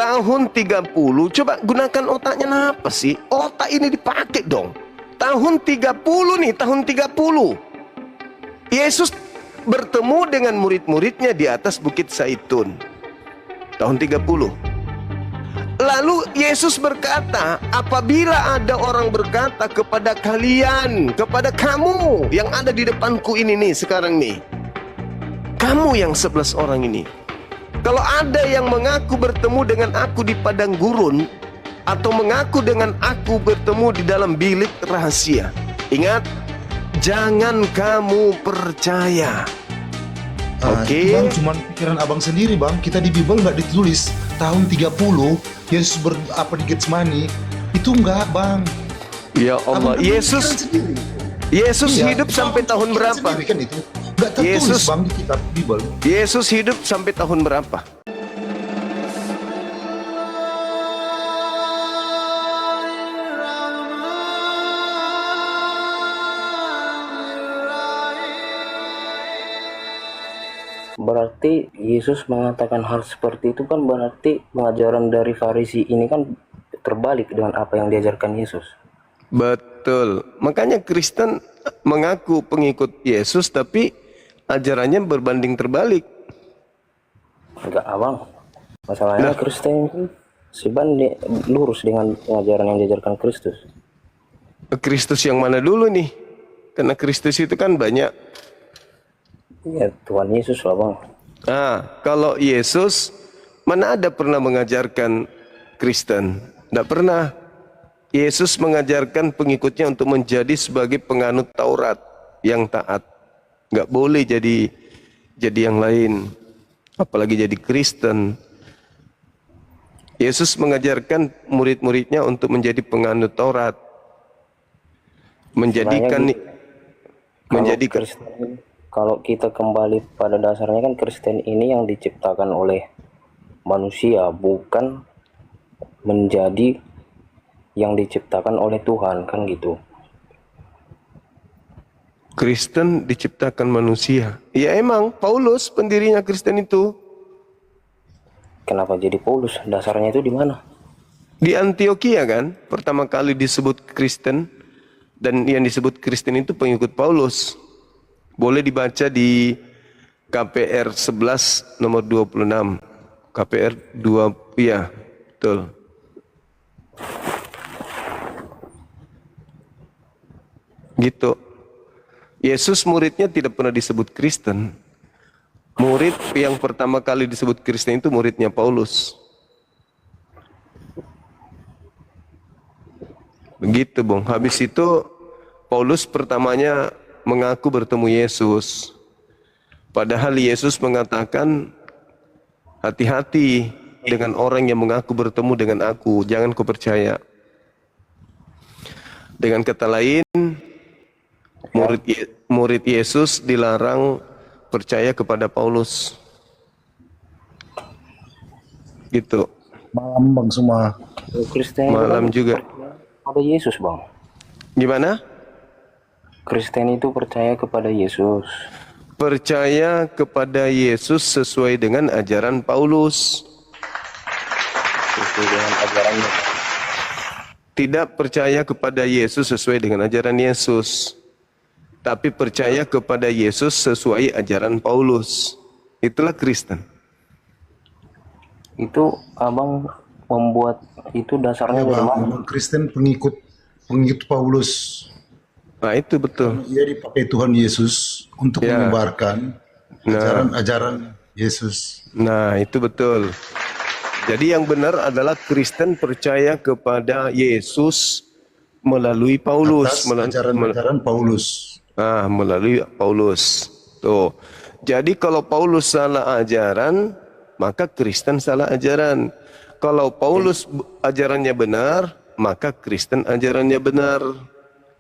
tahun 30, coba gunakan otaknya. Kenapa sih? Otak ini dipakai dong. Tahun 30 nih, tahun 30. Yesus bertemu dengan murid-muridnya di atas Bukit Zaitun. Tahun 30. Lalu Yesus berkata, apabila ada orang berkata kepada kalian, kepada kamu yang ada di depanku ini nih sekarang nih, kamu yang 11 orang ini, kalau ada yang mengaku bertemu dengan aku di padang gurun, atau mengaku dengan aku bertemu di dalam bilik rahasia, ingat, jangan kamu percaya. Oke. Bang, cuman pikiran abang sendiri bang. Kita di Bible nggak ditulis tahun 30 Yesus di Getsemani. Itu enggak bang. Ya Allah, Abang Yesus iya, hidup sampai tahun berapa? Kan itu nggak tertulis bang di kitab Bible. Yesus hidup sampai tahun berapa? Berarti Yesus mengatakan hal seperti itu kan berarti pengajaran dari Farisi ini kan terbalik dengan apa yang diajarkan Yesus. Betul. Makanya Kristen mengaku pengikut Yesus tapi ajarannya berbanding terbalik. Enggak abang. Masalahnya Kristen itu sebanding lurus dengan pengajaran yang diajarkan Kristus. Kristus yang mana dulu nih? Karena Kristus itu kan banyak. Ya Tuhan Yesus lah bang. Nah, kalau Yesus mana ada pernah mengajarkan Kristen? Tidak pernah. Yesus mengajarkan pengikutnya untuk menjadi sebagai penganut Taurat yang taat. Nggak boleh jadi yang lain, apalagi jadi Kristen. Yesus mengajarkan murid-muridnya untuk menjadi penganut Taurat, menjadikan Kristen, kalau kita kembali pada dasarnya kan Kristen ini yang diciptakan oleh manusia, bukan menjadi yang diciptakan oleh Tuhan, kan gitu. Kristen diciptakan manusia. Ya emang Paulus pendirinya Kristen itu. Kenapa jadi Paulus? Dasarnya itu di mana? Di Antioquia kan pertama kali disebut Kristen, dan yang disebut Kristen itu pengikut Paulus. Boleh dibaca di KPR 11 nomor 26. KPR 2, ya betul. Gitu. Yesus muridnya tidak pernah disebut Kristen. Murid yang pertama kali disebut Kristen itu muridnya Paulus. Begitu Bung. Habis itu Paulus pertamanya mengaku bertemu Yesus. Padahal Yesus mengatakan, hati-hati dengan orang yang mengaku bertemu dengan aku, jangan kau percaya. Dengan kata lain, murid Yesus dilarang percaya kepada Paulus. Gitu. Malam bang semua. Kristen Malam juga. Ada Yesus bang. Gimana? Kristen itu percaya kepada Yesus. Percaya kepada Yesus sesuai dengan ajaran Paulus. Sesuai dengan ajarannya. Tidak percaya kepada Yesus sesuai dengan ajaran Yesus, tapi percaya kepada Yesus sesuai ajaran Paulus. Itulah Kristen. Itu abang membuat itu dasarnya dari mana? Kristen pengikut Paulus. Nah itu betul. Dia dipakai Tuhan Yesus untuk menyebarkan ajaran Yesus. Nah itu betul. Jadi yang benar adalah Kristen percaya kepada Yesus melalui Paulus. Ajaran Paulus. Melalui Paulus. Tuh. Jadi kalau Paulus salah ajaran, maka Kristen salah ajaran. Kalau Paulus ajarannya benar, maka Kristen ajarannya benar.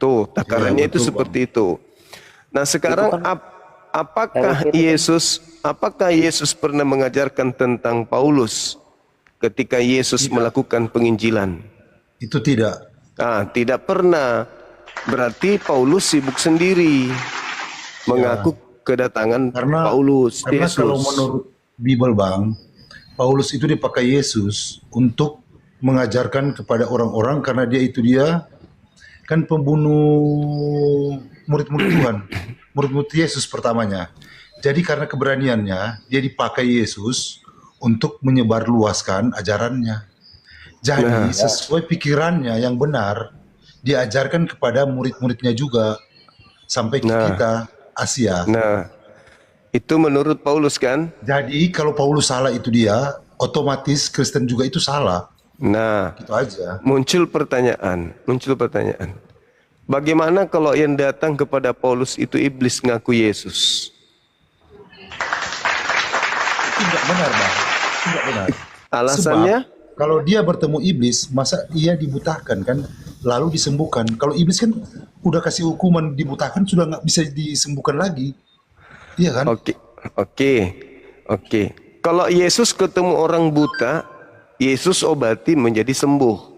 Tuh, takarannya itu seperti itu. Nah, sekarang apakah Yesus pernah mengajarkan tentang Paulus ketika Yesus melakukan penginjilan? Itu tidak. Tidak pernah. Berarti Paulus sibuk sendiri mengaku kedatangan Paulus. Karena Yesus. kalau menurut Bible bang, Paulus itu dipakai Yesus untuk mengajarkan kepada orang-orang karena dia kan pembunuh murid-murid Tuhan, murid-murid Yesus pertamanya. Jadi karena keberaniannya, dia dipakai Yesus untuk menyebarluaskan ajarannya. Jadi sesuai pikirannya yang benar, diajarkan kepada murid-muridnya juga sampai ke kita Asia. Nah, itu menurut Paulus kan? Jadi kalau Paulus salah itu dia, otomatis Kristen juga itu salah. Nah, Gitu aja. muncul pertanyaan. Bagaimana kalau yang datang kepada Paulus itu iblis ngaku Yesus? Itu nggak benar, Bang. Itu nggak benar. Alasannya? Sebab, kalau dia bertemu iblis, masa ia dibutakan kan, lalu disembuhkan. Kalau iblis kan udah kasih hukuman dibutakan, sudah nggak bisa disembuhkan lagi. Iya kan? Oke. Kalau Yesus ketemu orang buta, Yesus obati menjadi sembuh.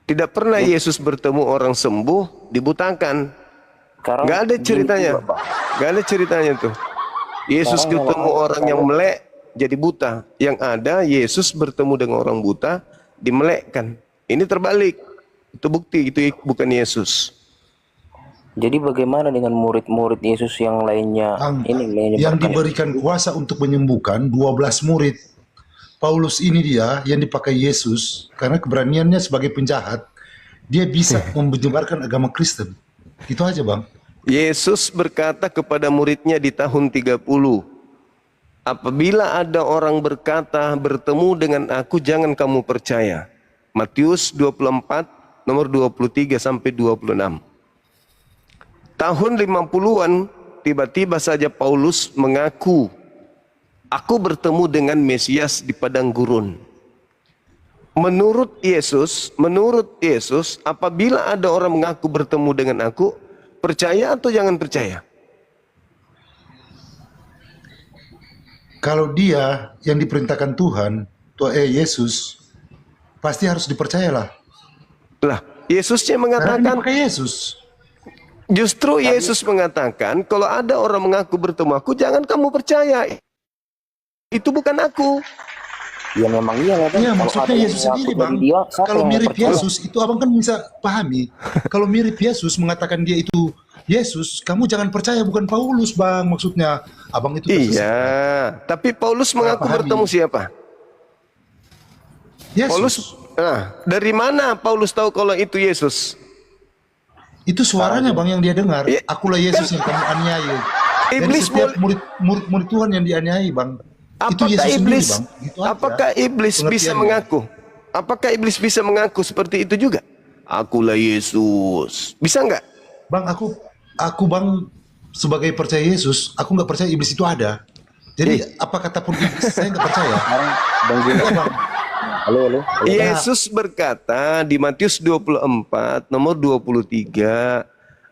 Tidak pernah Yesus bertemu orang sembuh, dibutakan. Sekarang Nggak ada gini ceritanya. juga, Pak. Nggak ada ceritanya tuh. Yesus Sekarang ketemu orang yang melek, jadi buta. Yang ada, Yesus bertemu dengan orang buta, dimelekkan. Ini terbalik. Itu bukti, itu bukan Yesus. Jadi bagaimana dengan murid-murid Yesus yang lainnya? Bang, Ini yang menyebarkan diberikan kuasa untuk menyembuhkan 12 murid. Paulus ini dia yang dipakai Yesus karena keberaniannya sebagai penjahat, dia bisa menyebarkan agama Kristen. Itu aja, Bang. Yesus berkata kepada muridnya di tahun 30, apabila ada orang berkata bertemu dengan aku jangan kamu percaya. Matius 24 nomor 23 sampai 26. Tahun 50-an tiba-tiba saja Paulus mengaku, aku bertemu dengan Mesias di padang gurun. Menurut Yesus, apabila ada orang mengaku bertemu dengan aku, percaya atau jangan percaya? Kalau dia yang diperintahkan Tuhan, Yesus, pasti harus dipercayalah. Lah, Yesusnya Karena mengatakan, dipakai Yesus. justru Yesus mengatakan, kalau ada orang mengaku bertemu aku, jangan kamu percaya. Itu bukan aku. Ya memang iya kan? Iya, Kalau maksudnya ada yang Yesus mengaku sendiri, dari Bang. dia, siapa Kalau yang mirip percaya? Yesus, itu abang kan bisa pahami. Kalau mirip Yesus mengatakan dia itu Yesus, kamu jangan percaya, bukan Paulus, Bang. Maksudnya, abang itu tersesat. Iya, tapi Paulus mengaku pahami. bertemu siapa? Yesus. Paulus, dari mana Paulus tahu kalau itu Yesus? Itu suaranya, Bang, yang dia dengar. Iya. Akulah Yesus yang kamu aniaya. Jadi Iblis setiap murid Tuhan yang dianiayai, Bang. Itu Apakah Yesus iblis, sendiri, Bang. Gitu aja apakah iblis bisa pengertiannya. mengaku? Apakah iblis bisa mengaku seperti itu juga? Akulah Yesus. Bisa nggak? Bang, aku Bang, sebagai percaya Yesus, aku nggak percaya iblis itu ada. Jadi apa kata pun iblis, saya nggak percaya. Sekarang Bang Jun, Iya, Bang. halo. Yesus berkata di Matius 24 nomor 23,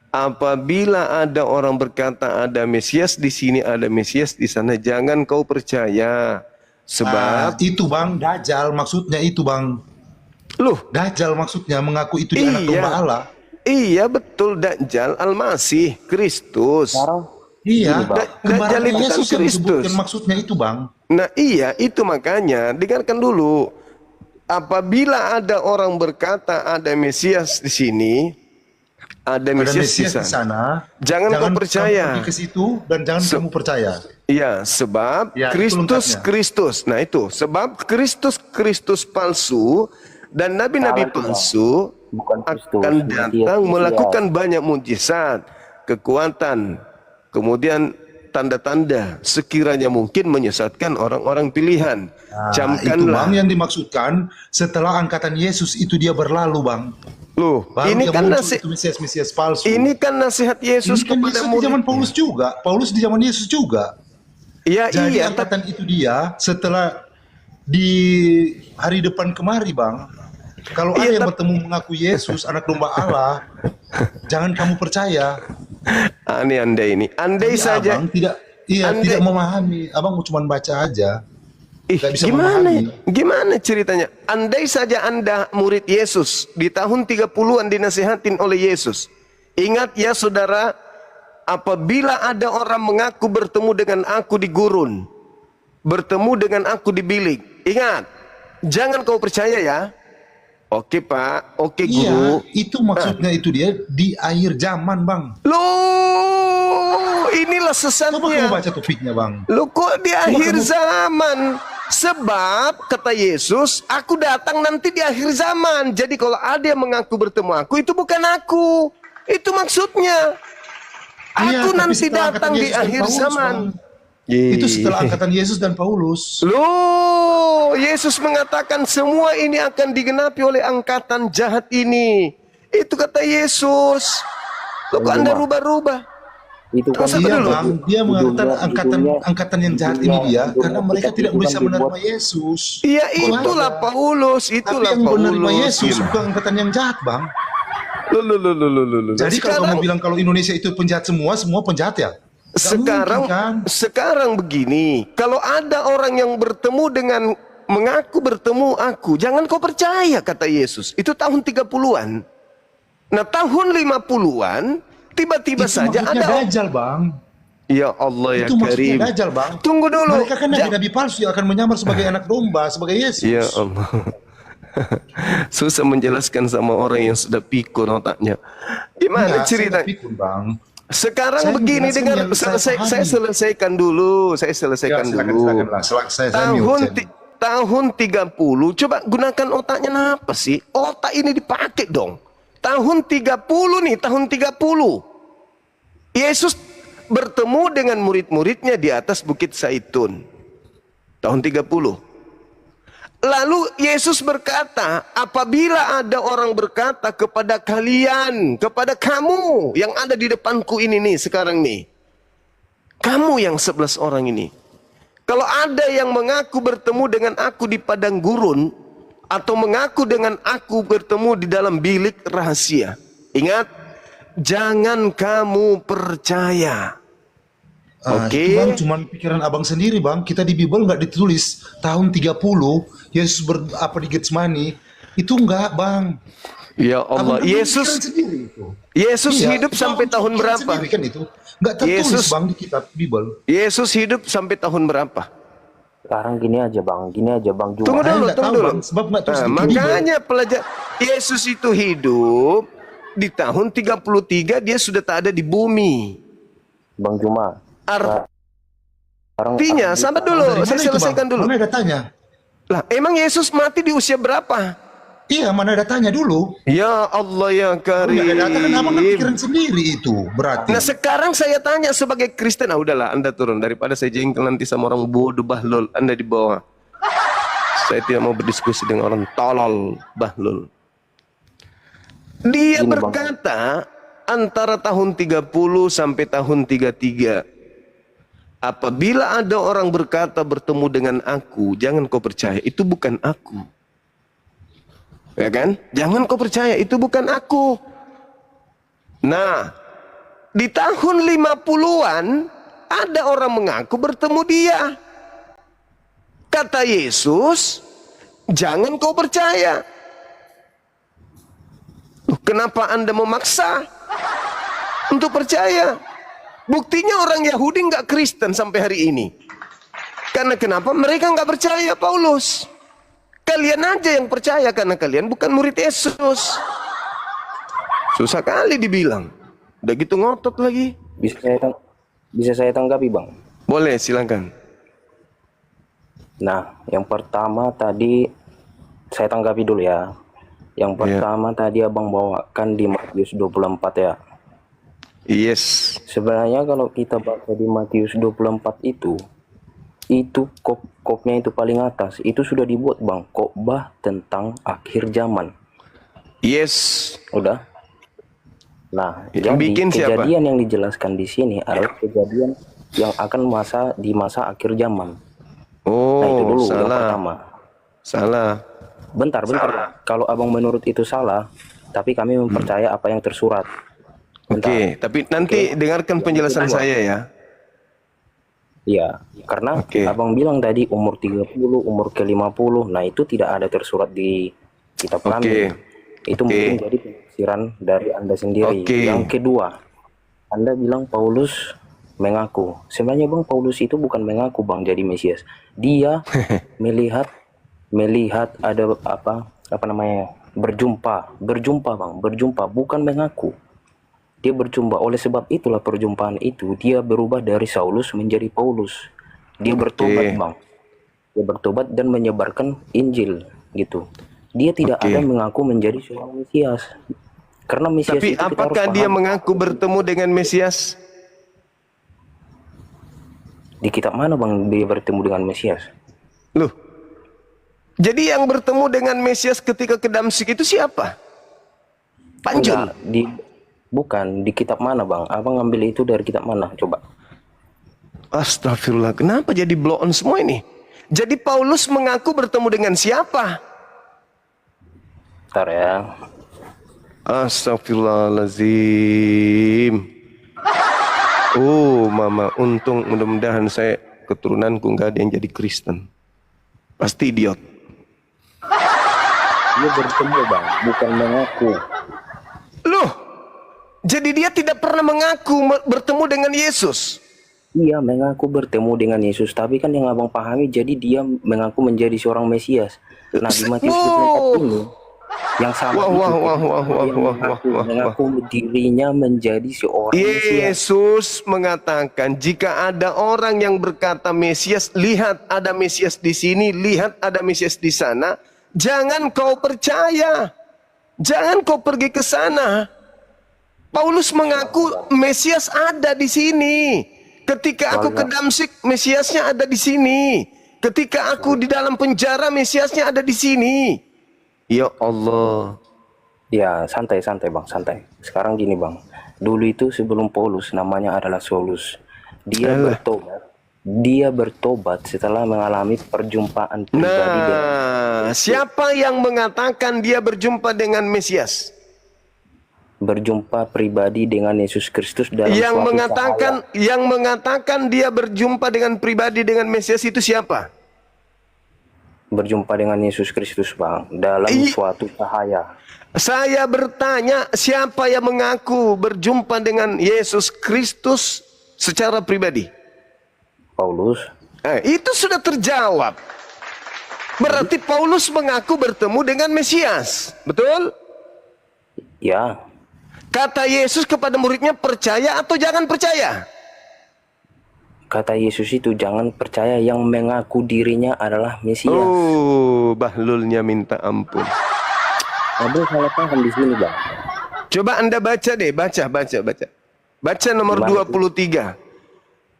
apabila ada orang berkata ada Mesias di sini, ada Mesias di sana, jangan kau percaya. Sebab Itu, Bang, Dajjal maksudnya itu, Bang. loh, Dajjal maksudnya mengaku itu dia anak domba Allah. iya betul, Dajjal Al-Masih Kristus. Sekarang Iya, Dajjal kembaran itu kan Yesus yang Kristus. disebutkan maksudnya itu, Bang. Nah iya, itu makanya dengarkan dulu. Apabila ada orang berkata ada Mesias di sini, ada Ada Mesias Mesias di di sana, sana. jangan kau percaya. Kamu pergi ke situ dan jangan kamu percaya. Iya, sebab Ya, itu lengkapnya. Kristus. Nah itu, sebab Kristus palsu dan nabi-nabi Salah itu, Bang. palsu bukan Kristus, akan Mesias, datang Mesias. melakukan banyak mujizat, kekuatan, kemudian tanda-tanda sekiranya mungkin menyesatkan orang-orang pilihan. Nah, itu, Bang, Camkanlah. yang dimaksudkan setelah angkatan Yesus itu dia berlalu, Bang. Loh, Baru ini dia kan muncul nasihat, itu Mesias palsu. ini kan nasihat Yesus Ini kan kepada Yesus di zaman murid. Paulus juga. Paulus di zaman Yesus juga. Ya Jadi iya, angkatan itu dia setelah di hari depan kemari, Bang. Kalau ada Iya, yang bertemu mengaku Yesus anak domba Allah, jangan kamu percaya. aneh Anda ini. Andai Jadi saja, abang tidak memahami. Abang cuma baca aja. Nggak bisa memahami. gimana ceritanya? Andai saja Anda murid Yesus di tahun 30-an dinasihatin oleh Yesus. Ingat ya saudara, apabila ada orang mengaku bertemu dengan aku di gurun, bertemu dengan aku di bilik, Ingat, jangan kau percaya ya. Oke Pak, oke Iya, guru. itu maksudnya itu dia di akhir zaman, Bang. Loh, inilah Coba kamu sesatnya. baca topiknya, Bang. Loh kok di Coba akhir kamu zaman? Sebab kata Yesus, aku datang nanti di akhir zaman. Jadi kalau ada yang mengaku bertemu aku, itu bukan aku. Itu maksudnya. Iya, Aku tapi nanti setelah datang angkatan di Yesus dan akhir Paulus, zaman. Bang. Itu setelah angkatan Yesus dan Paulus. Loh, Yesus mengatakan semua ini akan digenapi oleh angkatan jahat ini. Itu kata Yesus. Loh kok Anda rubah-rubah? Itu kan Tunggu Iya, dulu. Bang. Dia mengatakan angkatan yang jahat ini dia karena mereka tidak itu kan bisa menerima dibuat- Yesus. Iya, Itu itulah aja. Paulus, Tapi itulah yang menerima Paulus. Yesus bukan angkatan yang jahat, Bang. Loh. Jadi kalau kamu bilang kalau Indonesia itu penjahat semua penjahat ya? Nggak sekarang mungkin, kan? sekarang begini, kalau ada orang yang bertemu dengan mengaku bertemu aku, jangan kau percaya kata Yesus. Itu tahun 30-an. Nah, tahun 50-an tiba-tiba Itu saja maksudnya ada Dajjal, Bang. Ya Allah ya Itu maksudnya Karim. Dajjal, Bang. Tunggu dulu. Mereka kan nabi-nabi palsu yang akan menyamar sebagai anak domba, sebagai Yesus. Ya Allah. Susah menjelaskan sama orang yang sudah pikun otaknya. Gimana Enggak, saya cerita? nggak pikun, Bang. Sekarang Saya begini menjelaskan dengar yang saya saya pahami. selesaikan dulu. Saya selesaikan dulu. Silakanlah. Saya mute, Tahun saya mute. tahun 30, coba gunakan otaknya apa sih? Otak ini dipakai dong. Tahun 30 nih, tahun 30. Yesus bertemu dengan murid-muridnya di atas Bukit Zaitun. Tahun 30. Lalu Yesus berkata, apabila ada orang berkata kepada kalian, kepada kamu yang ada di depanku ini nih sekarang nih. Kamu yang 11 orang ini. Kalau ada yang mengaku bertemu dengan aku di padang gurun, atau mengaku dengan aku bertemu di dalam bilik rahasia. Ingat, jangan kamu percaya. Oke. Itu Bang, cuman pikiran abang sendiri, Bang. Kita di Bible nggak ditulis tahun 30 Yesus berapa di Getsemani. Itu enggak, Bang. Ya Allah, Abang kan Yesus pikiran sendiri itu. Yesus Iya, hidup itu sampai abang tahun pikiran berapa? sendiri kan itu. Nggak tertulis, Yesus- Bang, di kitab Bible. Yesus hidup sampai tahun berapa? Sekarang gini aja bang Juma. Tunggu Saya dulu, nggak tunggu tahu, dulu. Bang, sebab nggak terus Nah, di Bible. makanya pelajar Yesus itu hidup di tahun 33 dia sudah tak ada di bumi. Bang Juma. Sekarang Artinya, sabar dulu, Dari saya mana itu, selesaikan Bang? dulu. Mana datanya? Lah, emang Yesus mati di usia berapa? Iya, mana datanya dulu? Ya Allah ya Kalau nggak ada data kan abang kan Karim. pikiran sendiri itu, berarti. Nah sekarang saya tanya sebagai Kristen, ah udahlah Anda turun daripada saya jengkel nanti sama orang bodoh bahlul, Anda di bawah. Saya tidak mau berdiskusi dengan orang tolol bahlul. Dia Gini, Bang. berkata antara tahun 30 sampai tahun 33. Apabila ada orang berkata bertemu dengan aku, jangan kau percaya, itu bukan aku. Ya kan? Jangan kau percaya, itu bukan aku. Nah, di tahun 50-an ada orang mengaku bertemu dia. Kata Yesus, jangan kau percaya. Loh, kenapa Anda memaksa untuk percaya? Buktinya orang Yahudi nggak Kristen sampai hari ini. Karena kenapa? Mereka nggak percaya Paulus. Kalian aja yang percaya karena kalian bukan murid Yesus. Susah kali dibilang. Udah gitu ngotot lagi. Bisa saya tanggapi bang. Boleh, silakan. Nah, yang pertama tadi saya tanggapi dulu ya. Yang pertama tadi abang bawakan di Matius 24 ya. Yes. Sebenarnya kalau kita baca di Matius 24 itu kopnya itu paling atas. Itu sudah dibuat bang, khotbah tentang akhir zaman. Yes. Udah. Nah, Yang jadi bikin siapa? kejadian yang dijelaskan di sini adalah kejadian yang akan di masa akhir zaman. Oh, Nah, itu dulu yang salah. pertama. Salah. Bentar. Kalau abang menurut itu salah, tapi kami mempercaya apa yang tersurat. Oke, tapi nanti dengarkan penjelasan saya ya. Iya, karena Oke. abang bilang tadi umur 30, umur ke-50, nah itu tidak ada tersurat di kitab Oke. kami. Itu Oke. mungkin jadi penafsiran dari Anda sendiri. Oke. Yang kedua, Anda bilang Paulus mengaku. Sebenarnya bang, Paulus itu bukan mengaku bang jadi Mesias. Dia melihat melihat ada apa namanya, berjumpa bang, berjumpa bukan mengaku. Dia berjumpa, oleh sebab itulah perjumpaan itu dia berubah dari Saulus menjadi Paulus. Dia bertobat bang, dia bertobat dan menyebarkan Injil gitu. Dia tidak ada mengaku menjadi seorang Mesias, karena Mesias Tapi itu kita harus apakah dia paham. mengaku bertemu dengan Mesias? Di kitab mana bang dia bertemu dengan Mesias? Loh, jadi yang bertemu dengan Mesias ketika ke Damsyik itu siapa? Panjun? Enggak, bukan di kitab mana bang? Abang ngambil itu dari kitab mana? Coba. Astagfirullah, kenapa jadi blow on semua ini? Jadi Paulus mengaku bertemu dengan siapa? Bentar ya. Astagfirullahaladzim. Oh mama, untung mudah-mudahan saya keturunanku nggak ada yang jadi Kristen. Pasti idiot. Dia bertemu bang, bukan mengaku. Loh, jadi dia tidak pernah mengaku bertemu dengan Yesus. Iya, mengaku bertemu dengan Yesus, tapi kan yang abang pahami, jadi dia mengaku menjadi seorang Mesias. Nah, di Matius 24 ini, yang sama mengaku dirinya menjadi seorang Mesias. Yesus mengatakan, jika ada orang yang berkata Mesias, lihat ada Mesias di sini, lihat ada Mesias di sana, jangan kau percaya, jangan kau pergi ke sana. Paulus mengaku Mesias ada di sini. Ketika aku ke Damsyik, Mesiasnya ada di sini. Ketika aku di dalam penjara, Mesiasnya ada di sini. Ya Allah. Ya, santai-santai bang, santai. Sekarang gini bang, dulu itu sebelum Paulus namanya adalah Saulus. Dia bertobat setelah mengalami perjumpaan pribadi dengan siapa yang mengatakan dia berjumpa dengan Mesias? Berjumpa pribadi dengan Yesus Kristus dalam yang suatu mengatakan dia berjumpa dengan pribadi dengan Mesias itu siapa? Berjumpa dengan Yesus Kristus bang dalam suatu cahaya. Saya bertanya, siapa yang mengaku berjumpa dengan Yesus Kristus secara pribadi? Paulus. Itu sudah terjawab. Berarti Paulus mengaku bertemu dengan Mesias, betul? Ya. Kata Yesus kepada muridnya, percaya atau jangan percaya? Kata Yesus itu, jangan percaya yang mengaku dirinya adalah Mesias. Oh, bahlulnya minta ampun. Abang salah paham di sini bang. Coba Anda baca deh, baca. Baca nomor 23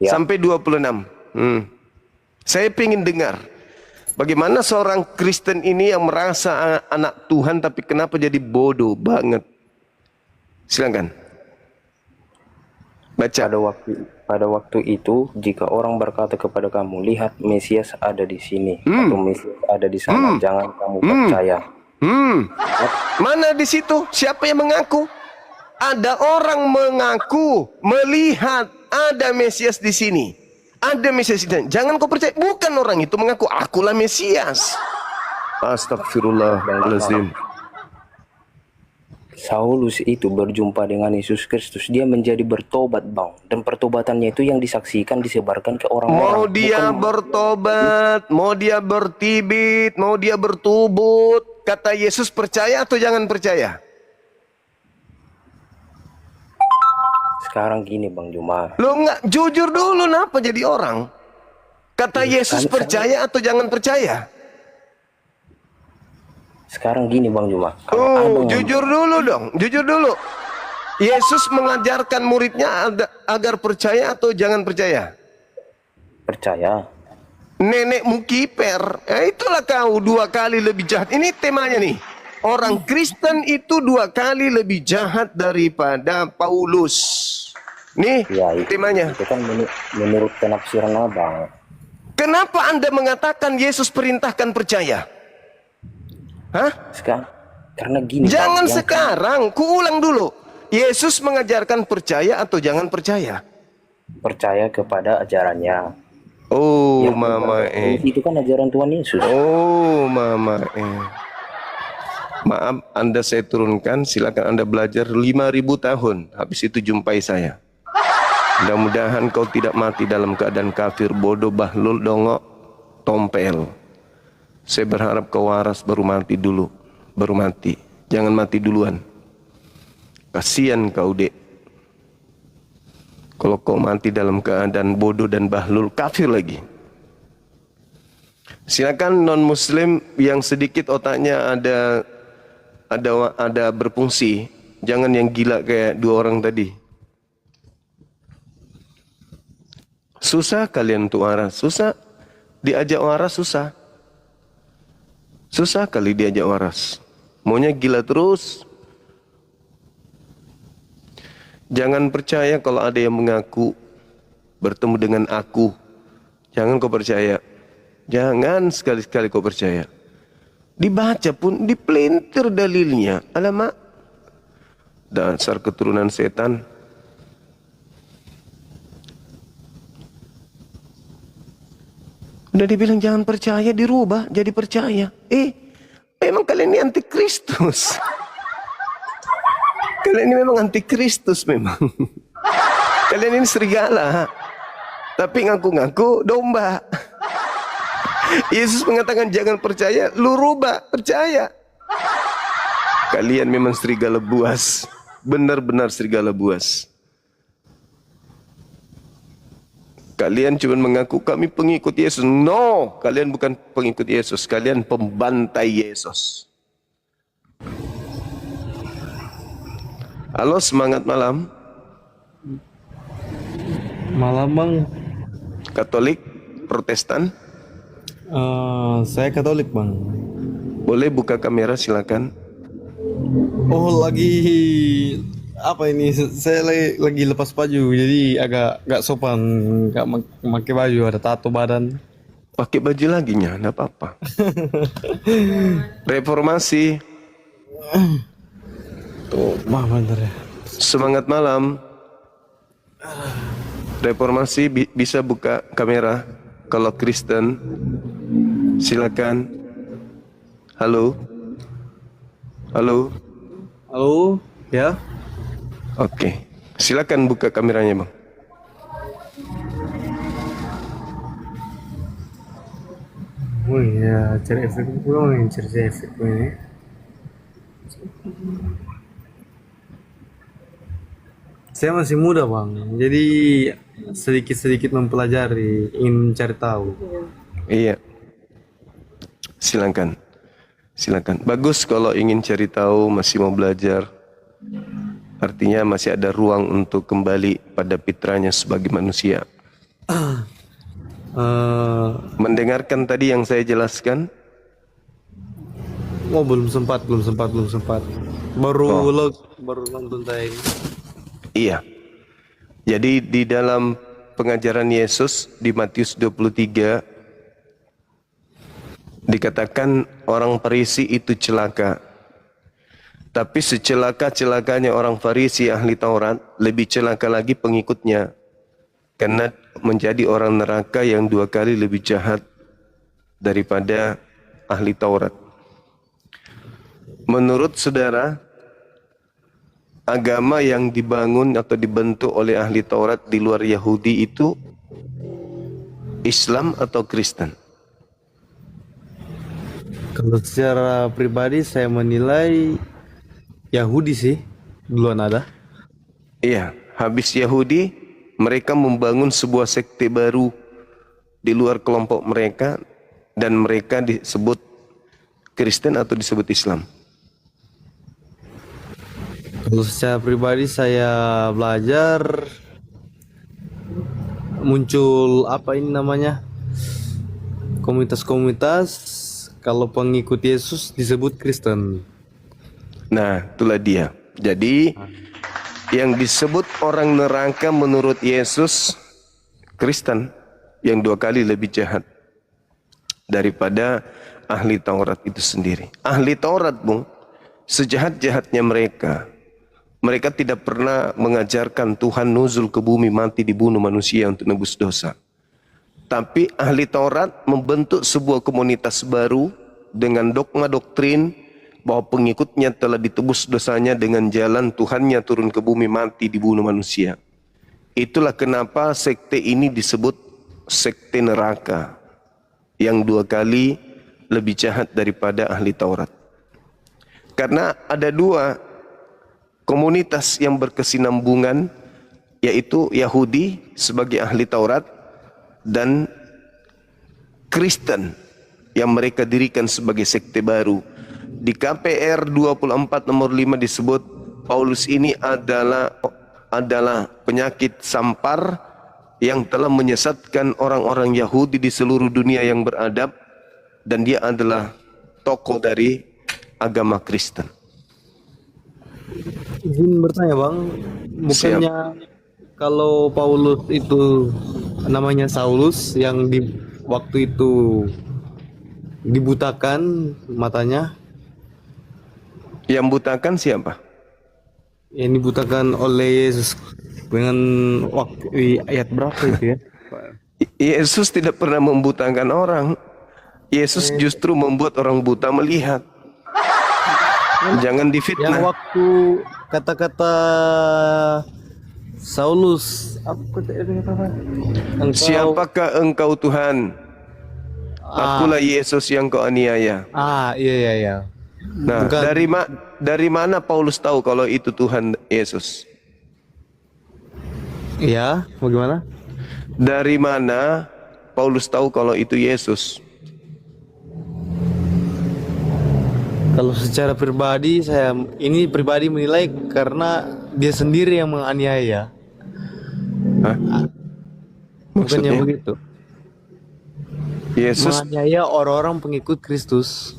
sampai 26. Saya ingin dengar bagaimana seorang Kristen ini yang merasa anak Tuhan tapi kenapa jadi bodoh banget. Silakan. Baca. Pada waktu itu, jika orang berkata kepada kamu, lihat Mesias ada di sini, atau Mesias ada di sana, jangan kamu percaya. Mana di situ? Siapa yang mengaku? Ada orang mengaku melihat ada Mesias di sini. Ada Mesias di sana. Jangan kau percaya. Bukan orang itu mengaku, akulah Mesias. Astagfirullahaladzim. Saulus itu berjumpa dengan Yesus Kristus, dia menjadi bertobat bang, dan pertobatannya itu yang disaksikan, disebarkan ke orang-orang. Mau dia bertobat, mau dia bertibit, mau dia bertubut, kata Yesus percaya atau jangan percaya? Sekarang gini bang Juma, Lo nggak jujur dulu, kenapa jadi orang? Kata Yesus percaya atau jangan percaya? sekarang gini bang Juma. Jujur dulu dong, jujur dulu. Yesus mengajarkan muridnya agar percaya atau jangan percaya? Percaya. Nenekmu kiper, itulah kau 2 kali lebih jahat. Ini temanya nih. Orang Kristen itu 2 kali lebih jahat daripada Paulus. Nih Ya, temanya. Itu kan menurut penafsiran abang. Kenapa Anda mengatakan Yesus perintahkan percaya? Hah? Sekarang, karena gini. Jangan bang, sekarang, kuulang dulu. Yesus mengajarkan percaya atau jangan percaya? percaya kepada ajarannya. Oh, Yang mama Itu kan ajaran Tuhan Yesus. Oh, mama Maaf, Anda saya turunkan. Silakan Anda belajar 5.000 tahun. Habis itu jumpai saya. Mudah-mudahan kau tidak mati dalam keadaan kafir, bodoh, bahlul, dongok, tompel. Saya berharap kau waras baru mati dulu. Baru mati. Jangan mati duluan. Kasihan kau, Dek. Kalau kau mati dalam keadaan bodoh dan bahlul, kafir lagi. Silakan non-muslim yang sedikit otaknya ada berfungsi. Jangan yang gila kayak dua orang tadi. Susah kalian untuk waras. Susah. Diajak waras susah. Susah kali diajak waras. Maunya gila terus. Jangan percaya kalau ada yang mengaku bertemu dengan aku. Jangan kau percaya. Jangan sekali-sekali kau percaya. Dibaca pun dipelintir dalilnya. Alamak. Dasar keturunan setan. Udah dibilang jangan percaya, dirubah jadi percaya. Memang kalian ini antikristus. Kalian ini memang antikristus memang. Kalian ini serigala. Tapi ngaku-ngaku domba. Yesus mengatakan jangan percaya, lu rubah, percaya. Kalian memang serigala buas. Benar-benar serigala buas. Kalian cuma mengaku kami pengikut Yesus. No, kalian bukan pengikut Yesus. Kalian pembantai Yesus. Halo, semangat malam. Malam bang. Katolik, Protestan. Saya Katolik bang. Boleh buka kamera silakan. Oh lagi apa ini? Saya lagi lepas baju, jadi agak gak sopan, gak pakai baju, ada tato badan. Pakai baju lagi nya, enggak apa-apa. Reformasi. Tuh, bentar ya. Semangat malam. Reformasi bisa buka kamera. Kalau Kristen silakan. Halo. Halo. Halo, ya. Oke. Silakan buka kameranya, Bang. Oh iya, cari efek pulang nih, cari efek ini. Saya masih muda bang, jadi sedikit-sedikit mempelajari, ingin mencari tahu. Iya. Silakan. Silakan. Bagus kalau ingin cari tahu, masih mau belajar. Artinya masih ada ruang untuk kembali pada fitrahnya sebagai manusia. Mendengarkan tadi yang saya jelaskan? Oh belum sempat. Baru nonton tadi. Iya. Jadi di dalam pengajaran Yesus di Matius 23 dikatakan orang Farisi itu celaka. Tapi secelaka-celakanya orang Farisi ahli Taurat, lebih celaka lagi pengikutnya. Karena menjadi orang neraka yang 2 kali lebih jahat daripada ahli Taurat. Menurut saudara, agama yang dibangun atau dibentuk oleh ahli Taurat di luar Yahudi itu Islam atau Kristen? Kalau secara pribadi saya menilai Yahudi sih duluan ada. Iya, habis Yahudi mereka membangun sebuah sekte baru di luar kelompok mereka dan mereka disebut Kristen atau disebut Islam. Kalau secara pribadi saya belajar muncul apa ini namanya komunitas-komunitas kalau pengikut Yesus disebut Kristen. Nah, itulah dia. Jadi yang disebut orang neraka menurut Yesus Kristen yang 2 kali lebih jahat daripada ahli Taurat itu sendiri. Ahli Taurat, Bung, sejahat-jahatnya mereka tidak pernah mengajarkan Tuhan nuzul ke bumi mati dibunuh manusia untuk nebus dosa. Tapi ahli Taurat membentuk sebuah komunitas baru dengan dogma doktrin bahwa pengikutnya telah ditebus dosanya dengan jalan Tuhannya turun ke bumi mati dibunuh manusia. Itulah kenapa sekte ini disebut sekte neraka yang 2 kali lebih jahat daripada ahli Taurat. Karena ada dua komunitas yang berkesinambungan, yaitu Yahudi sebagai ahli Taurat dan Kristen yang mereka dirikan sebagai sekte baru. Di KPR 24 nomor 5 disebut Paulus ini adalah penyakit sampar yang telah menyesatkan orang-orang Yahudi di seluruh dunia yang beradab, dan dia adalah tokoh dari agama Kristen. Izin bertanya bang, bukannya kalau Paulus itu namanya Saulus yang di waktu itu dibutakan matanya? Yang butakan siapa? Yang dibutakan oleh Yesus dengan waktu ayat berapa itu ya? Yesus tidak pernah membutakan orang. Yesus justru membuat orang buta melihat. Jangan Yang difitnah. waktu kata-kata Saulus, apa kata-kata? Siapakah engkau Tuhan? Akulah Yesus yang kau aniaya. Iya. Nah, Bukan. dari mana Paulus tahu kalau itu Tuhan Yesus? Iya, bagaimana? Dari mana Paulus tahu kalau itu Yesus? Kalau secara pribadi saya pribadi menilai karena dia sendiri yang menganiaya. Hah? Bukannya Maksudnya? begitu. Yesus, Menganiaya orang-orang pengikut Kristus.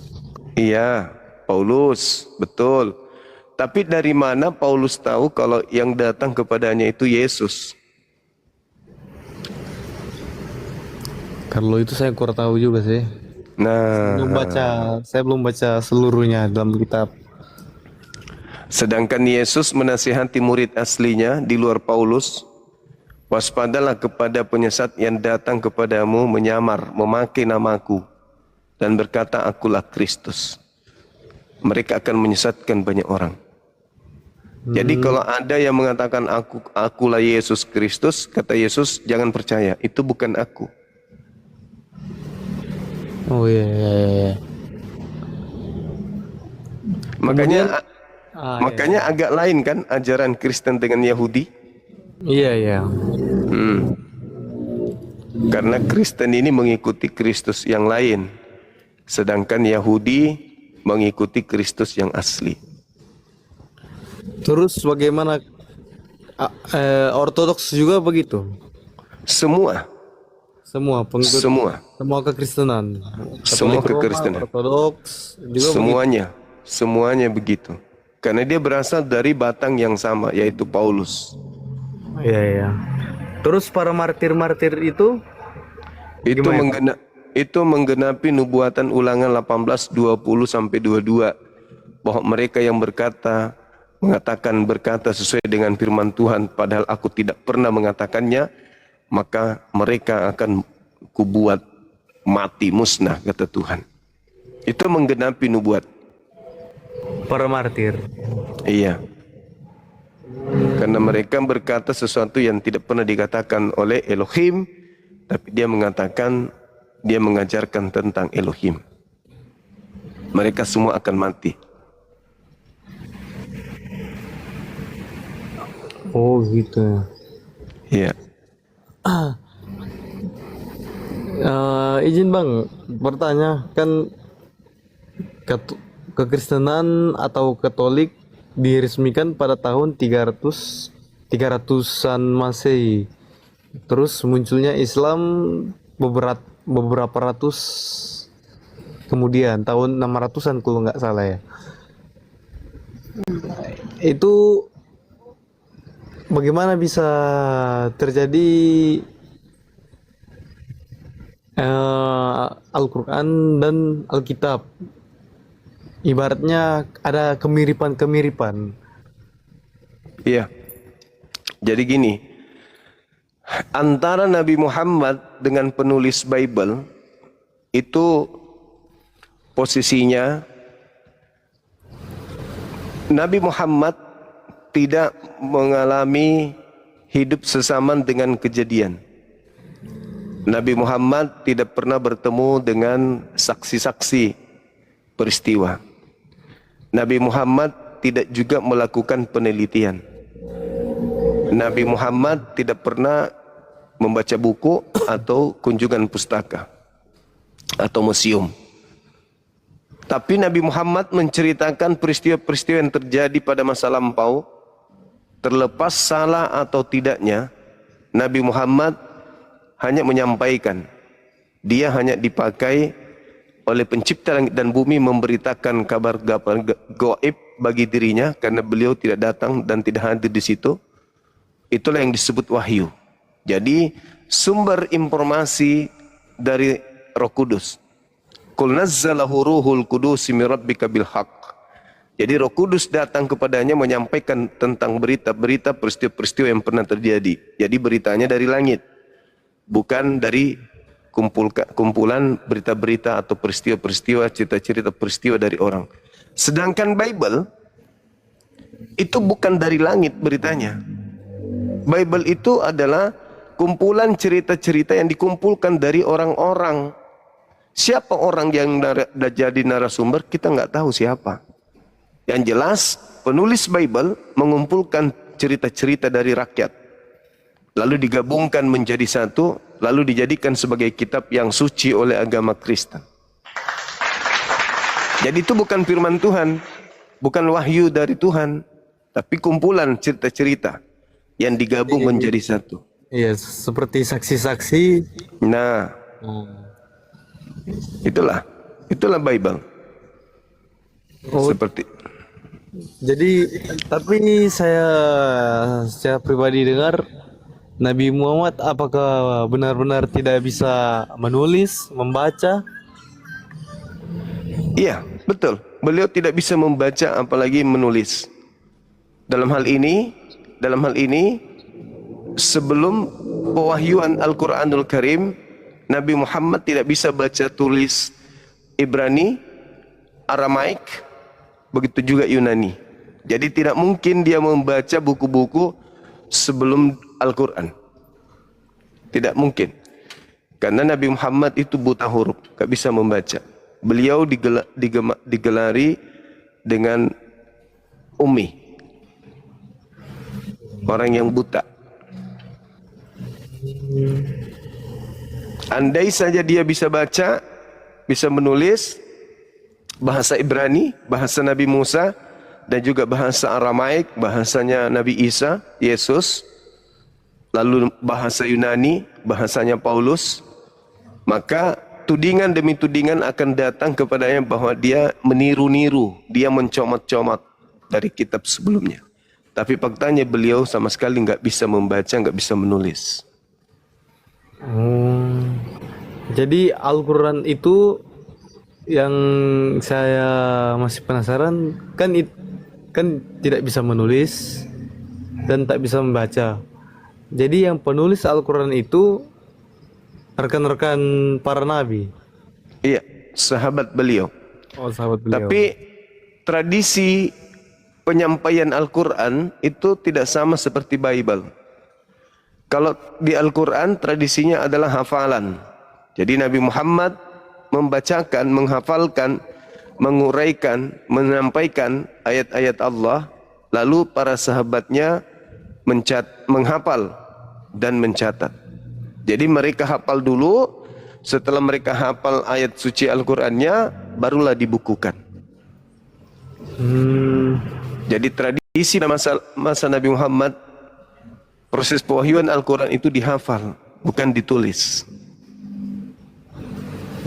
iya, Paulus, betul. Tapi dari mana Paulus tahu kalau yang datang kepadanya itu Yesus? Kalau itu saya kurang tahu juga sih. Nah, Saya belum baca seluruhnya dalam kitab. sedangkan Yesus menasihati murid aslinya di luar Paulus, waspadalah kepada penyesat yang datang kepadamu menyamar, memakai namaku, dan berkata, akulah Kristus. Mereka akan menyesatkan banyak orang. Jadi kalau ada yang mengatakan akulah Yesus Kristus, kata Yesus, jangan percaya, itu bukan aku. Oh iya. Makanya Kemudian- agak lain kan ajaran Kristen dengan Yahudi. Iya. Karena Kristen ini mengikuti Kristus yang lain, sedangkan Yahudi mengikuti Kristus yang asli. Terus bagaimana Ortodoks juga begitu? Semua pengikut semua kekristenan. Semua Katolik Roma, kekristenan. Ortodoks juga Semuanya begitu. Karena dia berasal dari batang yang sama, yaitu Paulus. begitu. Iya. Terus para martir-martir itu Itu menggenapi nubuatan Ulangan 18 20 sampai 22 bahwa mereka yang berkata sesuai dengan firman Tuhan padahal aku tidak pernah mengatakannya, maka mereka akan kubuat mati musnah, kata Tuhan. Itu menggenapi nubuat. para martir. Iya. Karena mereka berkata sesuatu yang tidak pernah dikatakan oleh Elohim, tapi dia mengajarkan tentang Elohim. Mereka semua akan mati. Oh gitu. Iya. Izin bang, bertanya kan kekristenan atau Katolik diresmikan pada tahun 300-an Masehi. Terus munculnya Islam beberapa ratus kemudian, tahun 600-an kalau nggak salah ya. Itu bagaimana bisa terjadi Al-Quran dan Alkitab? Ibaratnya ada kemiripan-kemiripan. Iya. Jadi gini, antara Nabi Muhammad dengan penulis Bible itu posisinya Nabi Muhammad tidak mengalami hidup sesaman dengan kejadian. Nabi Muhammad tidak pernah bertemu dengan saksi-saksi peristiwa. Nabi Muhammad tidak juga melakukan penelitian. Nabi Muhammad tidak pernah membaca buku atau kunjungan pustaka atau museum. Tapi Nabi Muhammad menceritakan peristiwa-peristiwa yang terjadi pada masa lampau. Terlepas salah atau tidaknya, Nabi Muhammad hanya menyampaikan. Dia hanya dipakai oleh pencipta langit dan bumi memberitakan kabar gaib bagi dirinya karena beliau tidak datang dan tidak hadir di situ. Itulah yang disebut wahyu. Jadi sumber informasi dari Roh Kudus. Qul nazzalahu ruhul qudus min rabbika bil haqq. Jadi Roh Kudus datang kepadanya menyampaikan tentang berita-berita peristiwa-peristiwa yang pernah terjadi. Jadi beritanya dari langit, bukan dari kumpulan berita-berita atau peristiwa-peristiwa, cerita-cerita peristiwa dari orang. Sedangkan Bible itu bukan dari langit beritanya. Bible itu adalah kumpulan cerita-cerita yang dikumpulkan dari orang-orang. Siapa orang yang jadi narasumber, kita nggak tahu siapa. Yang jelas, penulis Bible mengumpulkan cerita-cerita dari rakyat. Lalu digabungkan menjadi satu, lalu dijadikan sebagai kitab yang suci oleh agama Kristen. Jadi itu bukan firman Tuhan, bukan wahyu dari Tuhan, tapi kumpulan cerita-cerita yang digabung menjadi satu. Iya, seperti saksi-saksi. Nah, itulah Bible. Oh, Seperti jadi tapi saya secara pribadi dengar Nabi Muhammad apakah benar-benar tidak bisa menulis, membaca? iya, betul. Beliau tidak bisa membaca apalagi menulis. Dalam hal ini sebelum pewahyuan Al-Qur'anul Karim, Nabi Muhammad tidak bisa baca tulis Ibrani, Aramaik, begitu juga Yunani. Jadi tidak mungkin dia membaca buku-buku sebelum Al-Quran. Tidak mungkin. Karena Nabi Muhammad itu buta huruf, gak bisa membaca. Beliau digelari dengan ummi, orang yang buta. Andai saja dia bisa baca, bisa menulis bahasa Ibrani, bahasa Nabi Musa, dan juga bahasa Aramaik, bahasanya Nabi Isa, Yesus, lalu bahasa Yunani, bahasanya Paulus, maka tudingan demi tudingan akan datang kepadanya bahwa dia meniru-niru, dia mencomot-comot dari kitab sebelumnya. Tapi faktanya beliau sama sekali nggak bisa membaca, nggak bisa menulis. Jadi Al-Quran itu yang saya masih penasaran kan tidak bisa menulis dan tak bisa membaca. Jadi yang penulis Al-Quran itu rekan-rekan para nabi. Iya, sahabat beliau. Oh, sahabat beliau. Tapi tradisi penyampaian Al-Quran itu tidak sama seperti Bible. Kalau di Al-Quran tradisinya adalah hafalan. Jadi Nabi Muhammad membacakan, menghafalkan, menguraikan, menyampaikan ayat-ayat Allah, lalu para sahabatnya menghafal dan mencatat. Jadi mereka hafal dulu, setelah mereka hafal ayat suci Al-Qur'annya, barulah dibukukan. Jadi tradisi masa Nabi Muhammad, proses pewahyuan Al-Quran itu dihafal, bukan ditulis.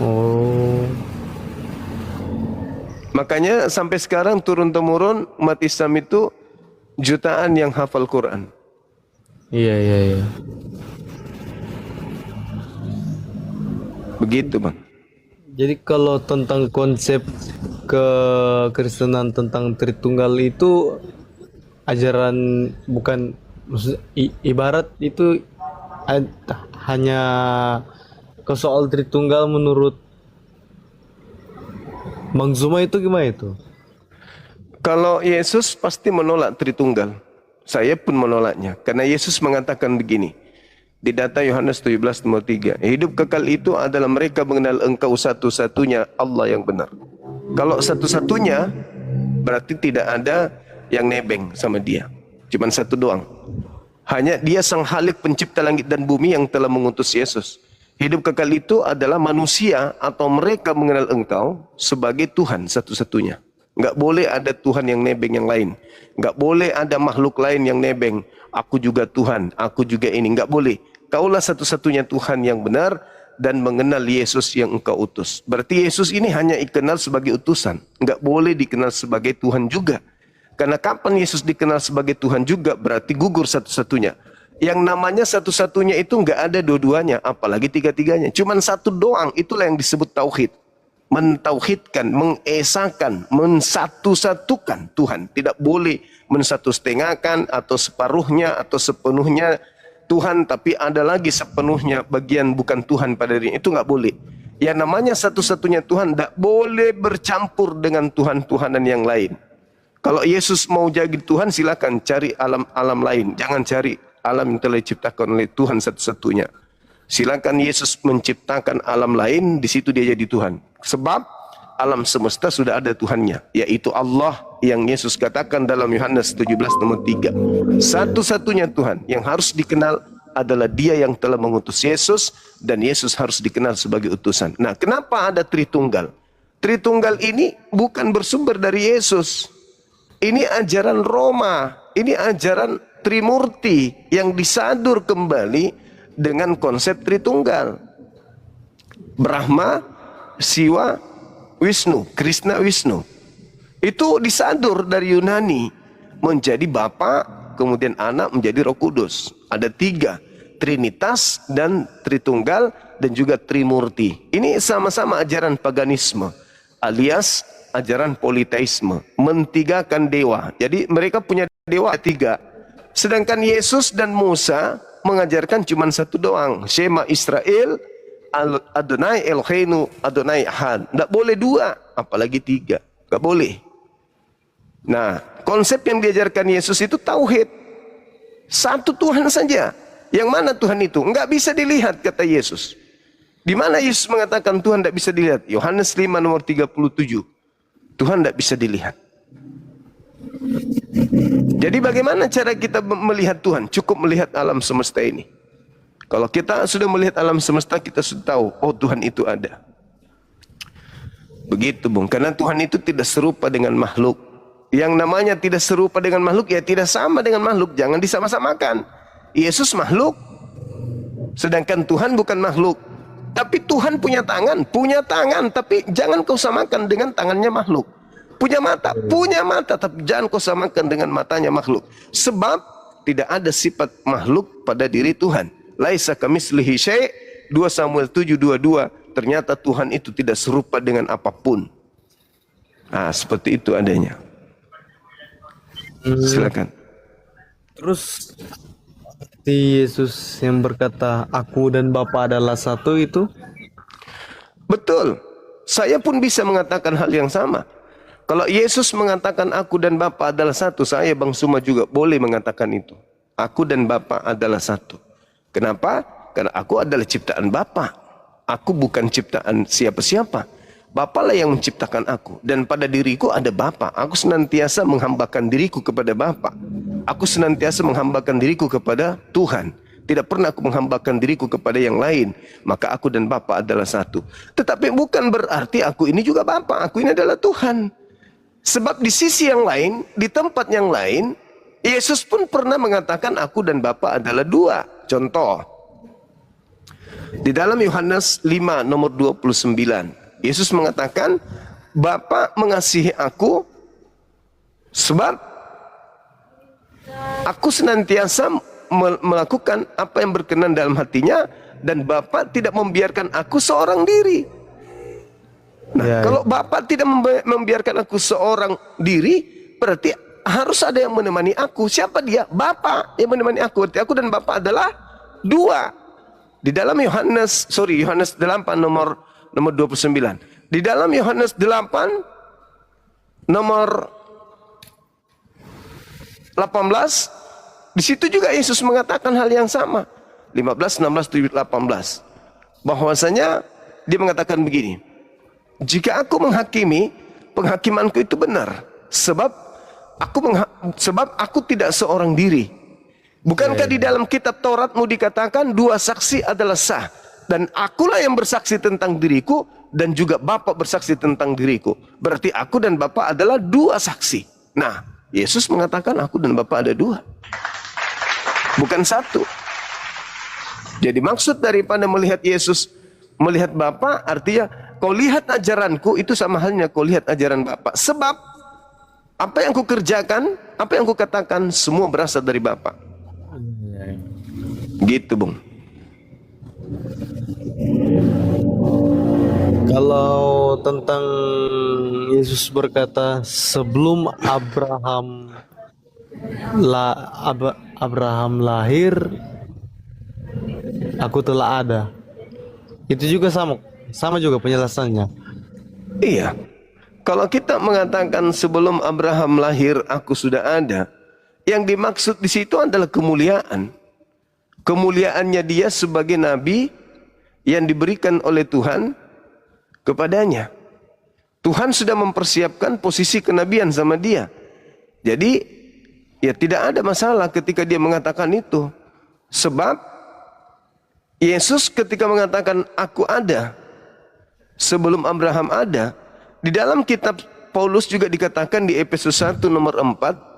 Oh. Makanya sampai sekarang turun-temurun umat Islam itu jutaan yang hafal Quran. Iya. Begitu, Bang. Jadi kalau tentang konsep kekristenan tentang Tritunggal itu ajaran bukan ibarat itu hanya ke soal Tritunggal menurut Bang Zuma itu gimana itu? Kalau Yesus pasti menolak Tritunggal. Saya pun menolaknya. Karena Yesus mengatakan begini, Di data Yohanes 17 nomor 3. Hidup kekal itu adalah mereka mengenal engkau satu-satunya Allah yang benar. Kalau satu-satunya, berarti tidak ada yang nebeng sama dia. Cuman satu doang. Hanya dia sang Halik pencipta langit dan bumi yang telah mengutus Yesus. Hidup kekal itu adalah manusia atau mereka mengenal engkau sebagai Tuhan satu-satunya. Enggak boleh ada Tuhan yang nebeng yang lain. Enggak boleh ada makhluk lain yang nebeng. Aku juga Tuhan, aku juga ini. Enggak boleh. Kaulah satu-satunya Tuhan yang benar dan mengenal Yesus yang engkau utus. Berarti Yesus ini hanya dikenal sebagai utusan. Enggak boleh dikenal sebagai Tuhan juga. Karena kapan Yesus dikenal sebagai Tuhan juga berarti gugur satu-satunya. Yang namanya satu-satunya itu enggak ada dua-duanya, apalagi tiga-tiganya. Cuman satu doang, itulah yang disebut tauhid. Mentauhidkan, mengesakan, mensatu-satukan Tuhan. Tidak boleh mensatu setengahkan atau separuhnya atau sepenuhnya Tuhan, tapi ada lagi sepenuhnya bagian bukan Tuhan pada dirinya. Itu nggak boleh. Yang namanya satu-satunya Tuhan tidak boleh bercampur dengan Tuhan-Tuhanan yang lain. Kalau Yesus mau jadi Tuhan, silakan cari alam-alam lain. Jangan cari alam yang telah diciptakan oleh Tuhan satu-satunya. Silakan Yesus menciptakan alam lain, di situ dia jadi Tuhan. Sebab alam semesta sudah ada Tuhannya, yaitu Allah yang Yesus katakan dalam Yohanes 17 nomor 3. Satu-satunya Tuhan yang harus dikenal adalah dia yang telah mengutus Yesus, dan Yesus harus dikenal sebagai utusan. Nah, kenapa ada Tritunggal? Tritunggal ini bukan bersumber dari Yesus. Ini ajaran Roma, ini ajaran Trimurti yang disadur kembali dengan konsep Tritunggal. Brahma, Siwa, Wisnu, Krishna Wisnu. Itu disadur dari Yunani menjadi Bapa, kemudian Anak, menjadi Roh Kudus. Ada tiga, Trinitas dan Tritunggal dan juga Trimurti. Ini sama-sama ajaran paganisme alias ajaran politeisme, mentigakan dewa. Jadi mereka punya dewa tiga. Sedangkan Yesus dan Musa mengajarkan cuma satu doang, Shema Israel, Adonai Eloheinu, Adonai Ahad. Tidak boleh dua, apalagi tiga. Tidak boleh. Nah, konsep yang diajarkan Yesus itu tauhid. Satu Tuhan saja. Yang mana Tuhan itu? Enggak bisa dilihat, kata Yesus. Di mana Yesus mengatakan Tuhan tidak bisa dilihat? Yohanes 5 nomor 37. Tuhan tidak bisa dilihat. Jadi bagaimana cara kita melihat Tuhan? Cukup melihat alam semesta ini. Kalau kita sudah melihat alam semesta, kita sudah tahu, oh Tuhan itu ada. Begitu, Bung. Karena Tuhan itu tidak serupa dengan makhluk. Yang namanya tidak serupa dengan makhluk, ya tidak sama dengan makhluk. Jangan disama-samakan. Yesus makhluk, sedangkan Tuhan bukan makhluk. Tapi Tuhan punya tangan, tapi jangan kau samakan dengan tangannya makhluk. Punya mata, tapi jangan kau samakan dengan matanya makhluk. Sebab tidak ada sifat makhluk pada diri Tuhan. Laisa kamitslihi syai', 2 Samuel 7:22. Ternyata Tuhan itu tidak serupa dengan apapun. Nah, seperti itu adanya. Silakan. Terus di Yesus yang berkata aku dan Bapa adalah satu itu? Betul. Saya pun bisa mengatakan hal yang sama. Kalau Yesus mengatakan aku dan Bapa adalah satu, saya Bang Suma juga boleh mengatakan itu. Aku dan Bapa adalah satu. Kenapa? Karena aku adalah ciptaan Bapa. Aku bukan ciptaan siapa-siapa. Bapa lah yang menciptakan aku. Dan pada diriku ada Bapa. Aku senantiasa menghambakan diriku kepada Bapa. Aku senantiasa menghambakan diriku kepada Tuhan. Tidak pernah aku menghambakan diriku kepada yang lain. Maka aku dan Bapa adalah satu. Tetapi bukan berarti aku ini juga Bapa. Aku ini adalah Tuhan. Sebab di sisi yang lain, di tempat yang lain, Yesus pun pernah mengatakan aku dan Bapa adalah dua. Contoh, di dalam Yohanes 5 nomor 29, Yesus mengatakan, Bapa mengasihi aku sebab aku senantiasa melakukan apa yang berkenan dalam hatinya, dan Bapa tidak membiarkan aku seorang diri. Nah, kalau Bapa tidak membiarkan aku seorang diri, berarti harus ada yang menemani aku. Siapa dia? Bapa yang menemani aku. Berarti aku dan Bapa adalah dua. Di dalam Yohanes 8 nomor 29. Di dalam Yohanes 8 nomor 18, di situ juga Yesus mengatakan hal yang sama. 15, 16, 17, 18. Bahwasanya dia mengatakan begini, jika aku menghakimi, penghakimanku itu benar, sebab aku tidak seorang diri. Bukankah di dalam kitab Tauratmu dikatakan 2 saksi adalah sah, dan akulah yang bersaksi tentang diriku, dan juga Bapa bersaksi tentang diriku. Berarti aku dan Bapa adalah 2 saksi. Nah, Yesus mengatakan aku dan Bapa ada 2, bukan 1. Jadi maksud daripada melihat Yesus, melihat Bapa, artinya kau lihat ajaranku, itu sama halnya kau lihat ajaran Bapa. Sebab apa yang ku kerjakan, apa yang ku katakan, semua berasal dari Bapa. Gitu, Bung. Kalau tentang Yesus berkata sebelum Abraham lahir, aku telah ada. Itu juga sama juga penjelasannya. Iya. Kalau kita mengatakan sebelum Abraham lahir aku sudah ada, yang dimaksud di situ adalah kemuliaan. Kemuliaannya dia sebagai nabi yang diberikan oleh Tuhan kepadanya. Tuhan sudah mempersiapkan posisi kenabian sama dia. Jadi ya tidak ada masalah ketika dia mengatakan itu. Sebab Yesus ketika mengatakan aku ada sebelum Abraham ada, di dalam kitab Paulus juga dikatakan di Efesus 1 nomor 4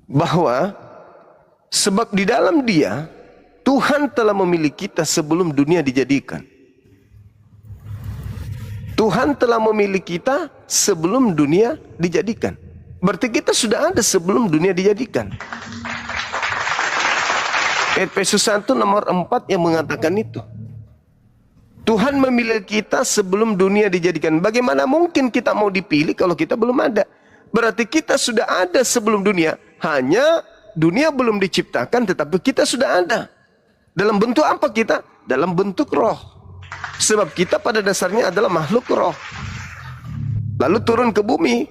bahwa sebab di dalam dia Tuhan telah memilih kita sebelum dunia dijadikan. Tuhan telah memilih kita sebelum dunia dijadikan. Berarti kita sudah ada sebelum dunia dijadikan. Efesus 1 nomor 4 yang mengatakan itu. Tuhan memilih kita sebelum dunia dijadikan. Bagaimana mungkin kita mau dipilih kalau kita belum ada? Berarti kita sudah ada sebelum dunia. Hanya dunia belum diciptakan, tetapi kita sudah ada. Dalam bentuk apa kita? Dalam bentuk roh. Sebab kita pada dasarnya adalah makhluk roh. Lalu turun ke bumi,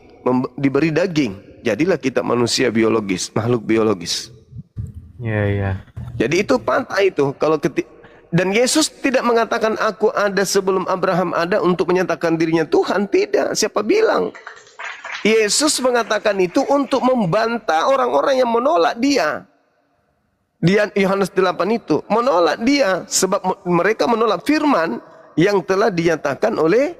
diberi daging. Jadilah kita manusia biologis, makhluk biologis. Iya. Jadi itu patah itu. Dan Yesus tidak mengatakan aku ada sebelum Abraham ada untuk menyatakan dirinya Tuhan. Tidak. Siapa bilang? Yesus mengatakan itu untuk membantah orang-orang yang menolak dia. Di Yohanes 8 itu menolak dia sebab mereka menolak firman yang telah dinyatakan oleh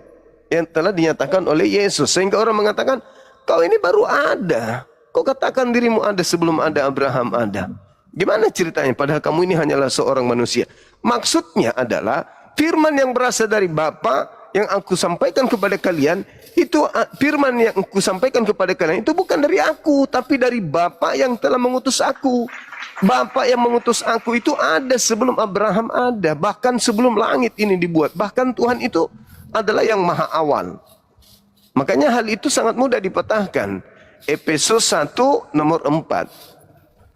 Yesus, sehingga orang mengatakan kau ini baru ada, kau katakan dirimu ada sebelum ada Abraham ada. Gimana ceritanya padahal kamu ini hanyalah seorang manusia? Maksudnya adalah firman yang berasal dari Bapa yang aku sampaikan kepada kalian, itu firman yang aku sampaikan kepada kalian itu bukan dari aku, tapi dari Bapa yang telah mengutus aku. Bapa yang mengutus aku itu ada sebelum Abraham ada, bahkan sebelum langit ini dibuat. Bahkan Tuhan itu adalah yang maha awal. Makanya hal itu sangat mudah dipatahkan. Efesus 1 nomor 4.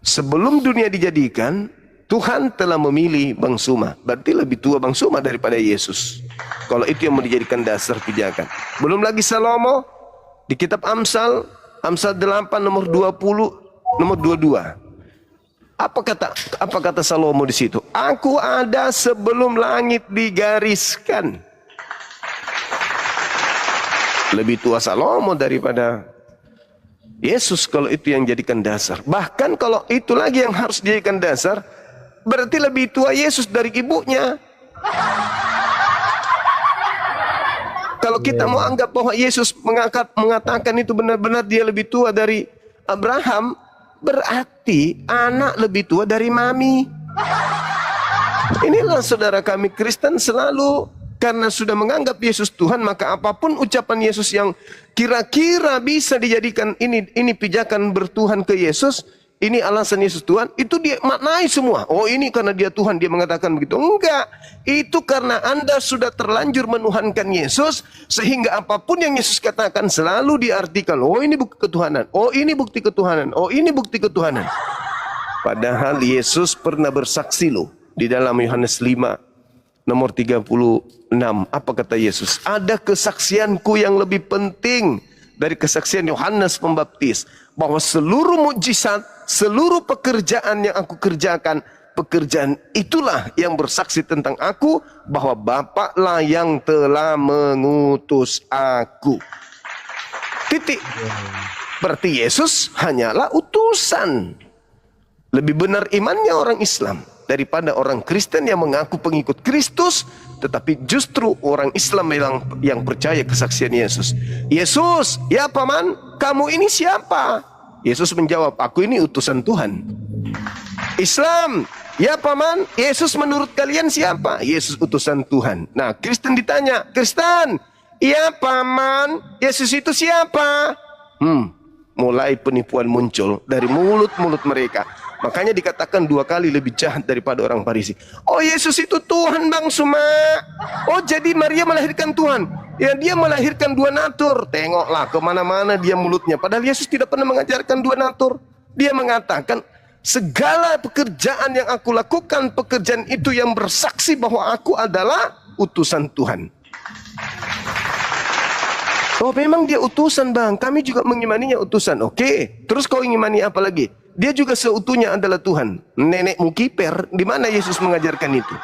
Sebelum dunia dijadikan, Tuhan telah memilih Bang Suma. Berarti lebih tua Bang Suma daripada Yesus. Kalau itu yang mau dijadikan dasar pijakan. Belum lagi Salomo di kitab Amsal 8 nomor 20 nomor 22. Apa kata Salomo di situ? Aku ada sebelum langit digariskan. Lebih tua Salomo daripada Yesus kalau itu yang jadikan dasar. Bahkan kalau itu lagi yang harus dijadikan dasar, berarti lebih tua Yesus dari ibunya. Kalau kita mau anggap bahwa Yesus mengatakan itu benar-benar dia lebih tua dari Abraham, berarti anak lebih tua dari mami. Inilah saudara kami Kristen selalu karena sudah menganggap Yesus Tuhan, maka apapun ucapan Yesus yang kira-kira bisa dijadikan ini pijakan bertuhan ke Yesus, ini alasan Yesus Tuhan, itu dia maknai semua. Oh ini karena dia Tuhan dia mengatakan begitu. Enggak, itu karena Anda sudah terlanjur menuhankan Yesus, sehingga apapun yang Yesus katakan selalu diartikan, oh ini bukti ketuhanan, oh ini bukti ketuhanan, oh ini bukti ketuhanan. Padahal Yesus pernah bersaksi loh di dalam Yohanes 5 nomor 36. Apa kata Yesus? Ada kesaksianku yang lebih penting dari kesaksian Yohanes Pembaptis, bahwa seluruh mukjizat, seluruh pekerjaan yang aku kerjakan pekerjaan itulah yang bersaksi tentang aku bahwa Bapaklah yang telah mengutus aku. Titik. Berarti Yesus hanyalah utusan. Lebih benar imannya orang Islam daripada orang Kristen yang mengaku pengikut Kristus, tetapi justru orang Islam yang percaya kesaksian Yesus. Yesus, ya paman, kamu ini siapa? Yesus menjawab, aku ini utusan Tuhan. Islam, ya paman, Yesus menurut kalian siapa? Yesus utusan Tuhan. Nah, Kristen ditanya, Kristen, ya paman, Yesus itu siapa? Mulai penipuan muncul dari mulut-mulut mereka. Makanya dikatakan 2 kali lebih jahat daripada orang Farisi. Oh, Yesus itu Tuhan Bang Suma. Oh, jadi Maria melahirkan Tuhan. Ya, dia melahirkan 2 natur. Tengoklah kemana-mana dia mulutnya. Padahal Yesus tidak pernah mengajarkan 2 natur. Dia mengatakan, segala pekerjaan yang aku lakukan, pekerjaan itu yang bersaksi bahwa aku adalah utusan Tuhan. Oh, memang dia utusan bang, kami juga mengimaninya utusan. Oke, terus kau mengimani apa lagi? Dia juga seutuhnya adalah Tuhan. Nenekmu kiper, di mana Yesus mengajarkan itu?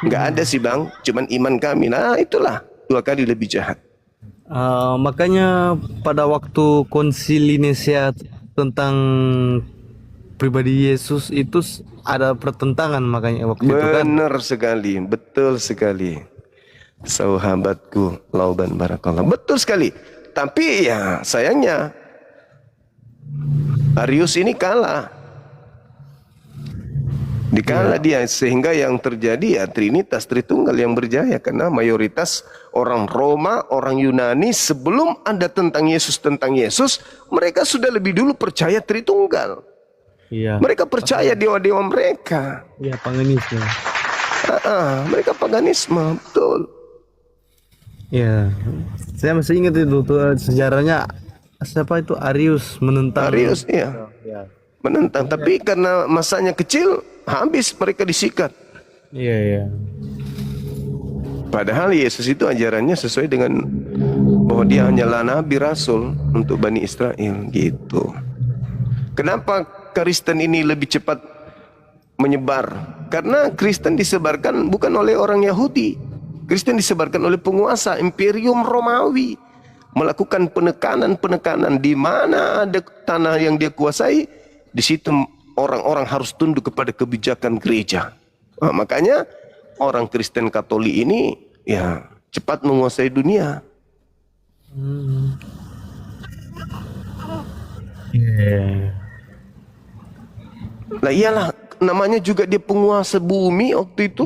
Enggak ada sih bang, cuman iman kami. Nah itulah 2 kali lebih jahat. Makanya pada waktu konsili Nicea tentang pribadi Yesus itu ada pertentangan makanya waktu itu kan. Benar sekali, betul sekali. Sahabatku Lauban Barakallah, betul sekali. Tapi ya sayangnya Arius ini kalah. Dikalah dia, sehingga yang terjadi ya Trinitas Tritunggal yang berjaya. Karena mayoritas orang Roma, orang Yunani sebelum ada tentang Yesus, mereka sudah lebih dulu percaya Tritunggal. Iya. Mereka percaya dewa-dewa mereka. Iya, paganisme. Mereka paganisme, betul. Iya. Saya masih ingat itu tuh, sejarahnya siapa itu Arius menentang. Arius, iya. Menentang, tapi karena masanya kecil, habis mereka disikat. Iya, iya. Padahal Yesus itu ajarannya sesuai dengan bahwa dia hanyalah nabi rasul untuk Bani Israel gitu. Kenapa Kristen ini lebih cepat menyebar? Karena Kristen disebarkan bukan oleh orang Yahudi. Kristen disebarkan oleh penguasa Imperium Romawi. Melakukan penekanan-penekanan di mana ada tanah yang dia kuasai, di situ orang-orang harus tunduk kepada kebijakan gereja. Nah, makanya orang Kristen Katolik ini ya cepat menguasai dunia. Lah iyalah, namanya juga dia penguasa bumi waktu itu.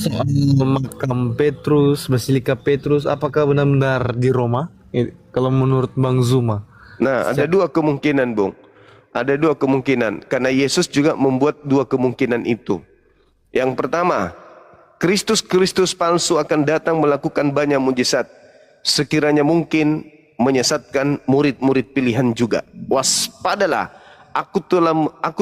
Soal makam Petrus, Basilika Petrus, apakah benar-benar di Roma? Kalau menurut Bang Zuma. Nah, ada 2 kemungkinan, Bung. Ada 2 kemungkinan. Karena Yesus juga membuat 2 kemungkinan itu. Yang pertama, Kristus palsu akan datang melakukan banyak mujizat. Sekiranya mungkin menyesatkan murid-murid pilihan juga. Waspadalah. Aku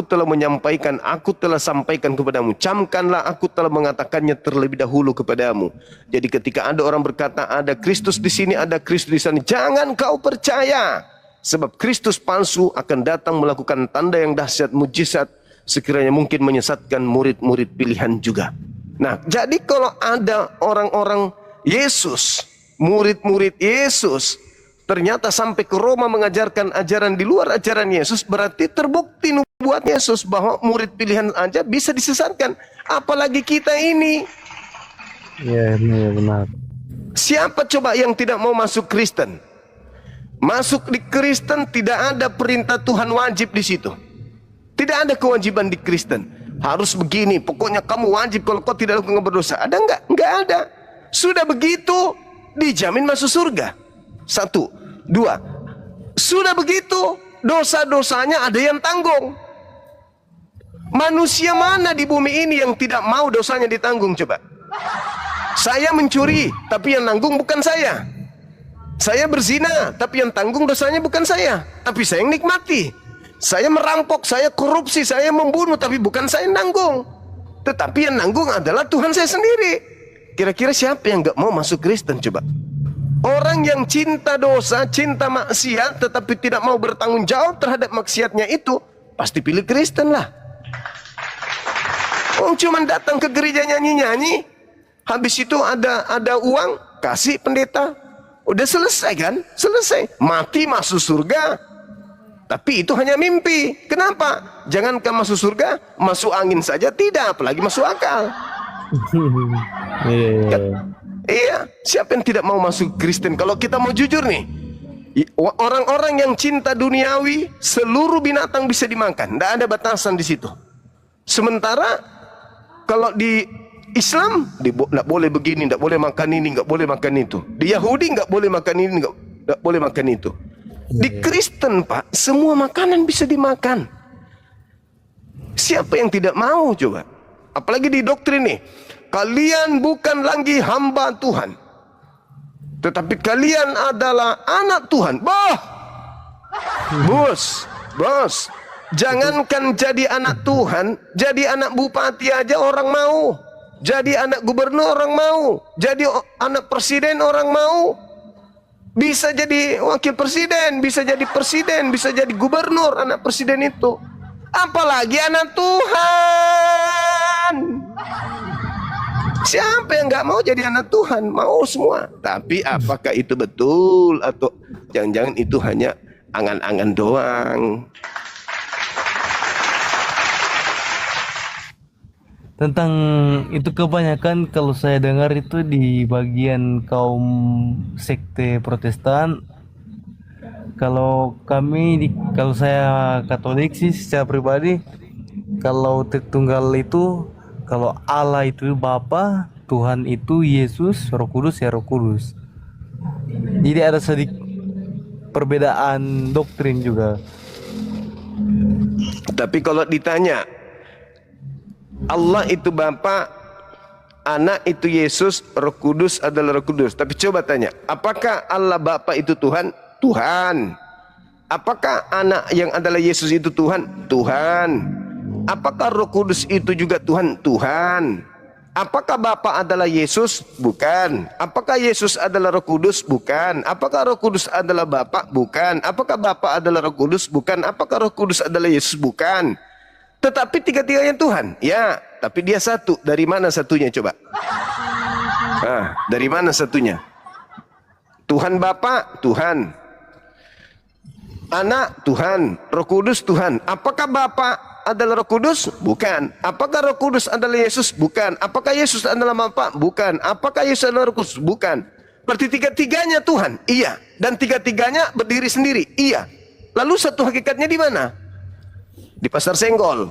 telah menyampaikan, aku telah sampaikan kepadamu. Camkanlah, aku telah mengatakannya terlebih dahulu kepadamu. Jadi ketika ada orang berkata ada Kristus di sini, ada Kristus di sana, jangan kau percaya. Sebab Kristus palsu akan datang melakukan tanda yang dahsyat, mujizat, sekiranya mungkin menyesatkan murid-murid pilihan juga. Nah, jadi kalau ada orang-orang Yesus, murid-murid Yesus, ternyata sampai ke Roma mengajarkan ajaran di luar ajaran Yesus, berarti terbukti nubuat Yesus bahwa murid pilihan aja bisa disesatkan. Apalagi kita ini. Iya, benar. Siapa coba yang tidak mau masuk Kristen? Masuk di Kristen tidak ada perintah Tuhan wajib di situ. Tidak ada kewajiban di Kristen. Harus begini, pokoknya kamu wajib kalau kau tidak lakukan berdosa. Ada enggak? Enggak ada. Sudah begitu dijamin masuk surga. 1, 2. Sudah begitu dosa-dosanya ada yang tanggung. Manusia mana di bumi ini yang tidak mau dosanya ditanggung coba? Saya mencuri, tapi yang nanggung bukan saya. Saya berzina, tapi yang tanggung dosanya bukan saya, tapi saya yang nikmati. Saya merampok, saya korupsi, saya membunuh, tapi bukan saya yang nanggung. Tetapi yang nanggung adalah Tuhan saya sendiri. Kira-kira siapa yang gak mau masuk Kristen coba? Orang yang cinta dosa, cinta maksiat, tetapi tidak mau bertanggung jawab terhadap maksiatnya itu, pasti pilih Kristen lah. Cuman datang ke gereja nyanyi-nyanyi, habis itu ada uang, kasih pendeta, udah selesai kan? Selesai, mati masuk surga. Tapi itu hanya mimpi. Kenapa? Jangankan masuk surga, masuk angin saja tidak, apalagi masuk akal. Iya, siapa yang tidak mau masuk Kristen? Kalau kita mau jujur nih, orang-orang yang cinta duniawi, seluruh binatang bisa dimakan, tidak ada batasan di situ. Sementara kalau di Islam, tidak boleh begini, tidak boleh makan ini, tidak boleh makan itu. Di Yahudi tidak boleh makan ini, tidak boleh makan itu. Di Kristen, Pak, semua makanan bisa dimakan. Siapa yang tidak mau coba? Apalagi di doktrin nih, kalian bukan lagi hamba Tuhan, tetapi kalian adalah anak Tuhan. Bos, jangankan jadi anak Tuhan, jadi anak bupati aja orang mau, jadi anak gubernur orang mau, jadi anak presiden orang mau, bisa jadi wakil presiden, bisa jadi gubernur anak presiden itu. Apalagi anak Tuhan. Siapa yang nggak mau jadi anak Tuhan? Mau semua. Tapi apakah itu betul atau jangan-jangan itu hanya angan-angan doang? Tentang itu kebanyakan kalau saya dengar itu di bagian kaum sekte Protestan. Kalau kalau saya Katolik sih secara pribadi, kalau Tritunggal itu, kalau Allah itu Bapa, Tuhan itu Yesus, Roh Kudus ya Roh Kudus. Jadi ada sedikit perbedaan doktrin juga. Tapi kalau ditanya, Allah itu Bapa, Anak itu Yesus, Roh Kudus adalah Roh Kudus. Tapi coba tanya, apakah Allah Bapa itu Tuhan? Tuhan. Apakah Anak yang adalah Yesus itu Tuhan? Tuhan. Apakah Roh Kudus itu juga Tuhan? Tuhan. Apakah Bapa adalah Yesus? Bukan. Apakah Yesus adalah Roh Kudus? Bukan. Apakah Roh Kudus adalah Bapa? Bukan. Apakah Bapa adalah Roh Kudus? Bukan. Apakah Roh Kudus adalah Yesus? Bukan. Tetapi tiga-tiganya Tuhan. Ya, tapi dia satu. Dari mana satunya coba? Dari mana satunya? Tuhan Bapa, Tuhan. Anak, Tuhan. Roh Kudus, Tuhan. Apakah Bapa adalah Roh Kudus? Bukan. Apakah Roh Kudus adalah Yesus? Bukan. Apakah Yesus adalah Bapa? Bukan. Apakah Yesus adalah Roh Kudus? Bukan. Berarti tiga-tiganya Tuhan? Iya. Dan tiga-tiganya berdiri sendiri? Iya. Lalu satu hakikatnya di mana? Di pasar senggol.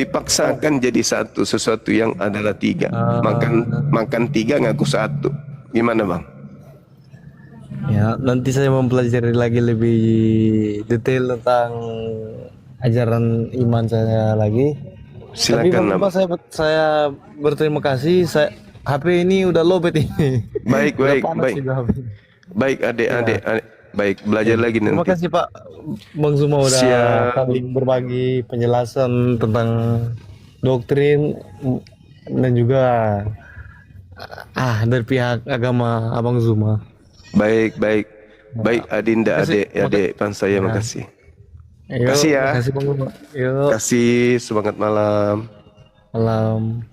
Dipaksakan jadi satu, sesuatu yang adalah tiga. Makan tiga ngaku satu. Gimana bang? Ya, nanti saya mempelajari lagi lebih detail tentang ajaran iman saya lagi. Silakan. Tapi Bapak, saya berterima kasih. HP ini udah lowbat ini. Baik. Baik adik. Baik, belajar lagi nanti. Terima kasih Pak Bang Zuma udah saling berbagi penjelasan tentang doktrin dan juga dari pihak agama Abang Zuma. Baik Adinda, adik pan saya, makasih. Kasih ya. Kasih Bang Zuma. Yuk. Kasih, semangat malam. Malam.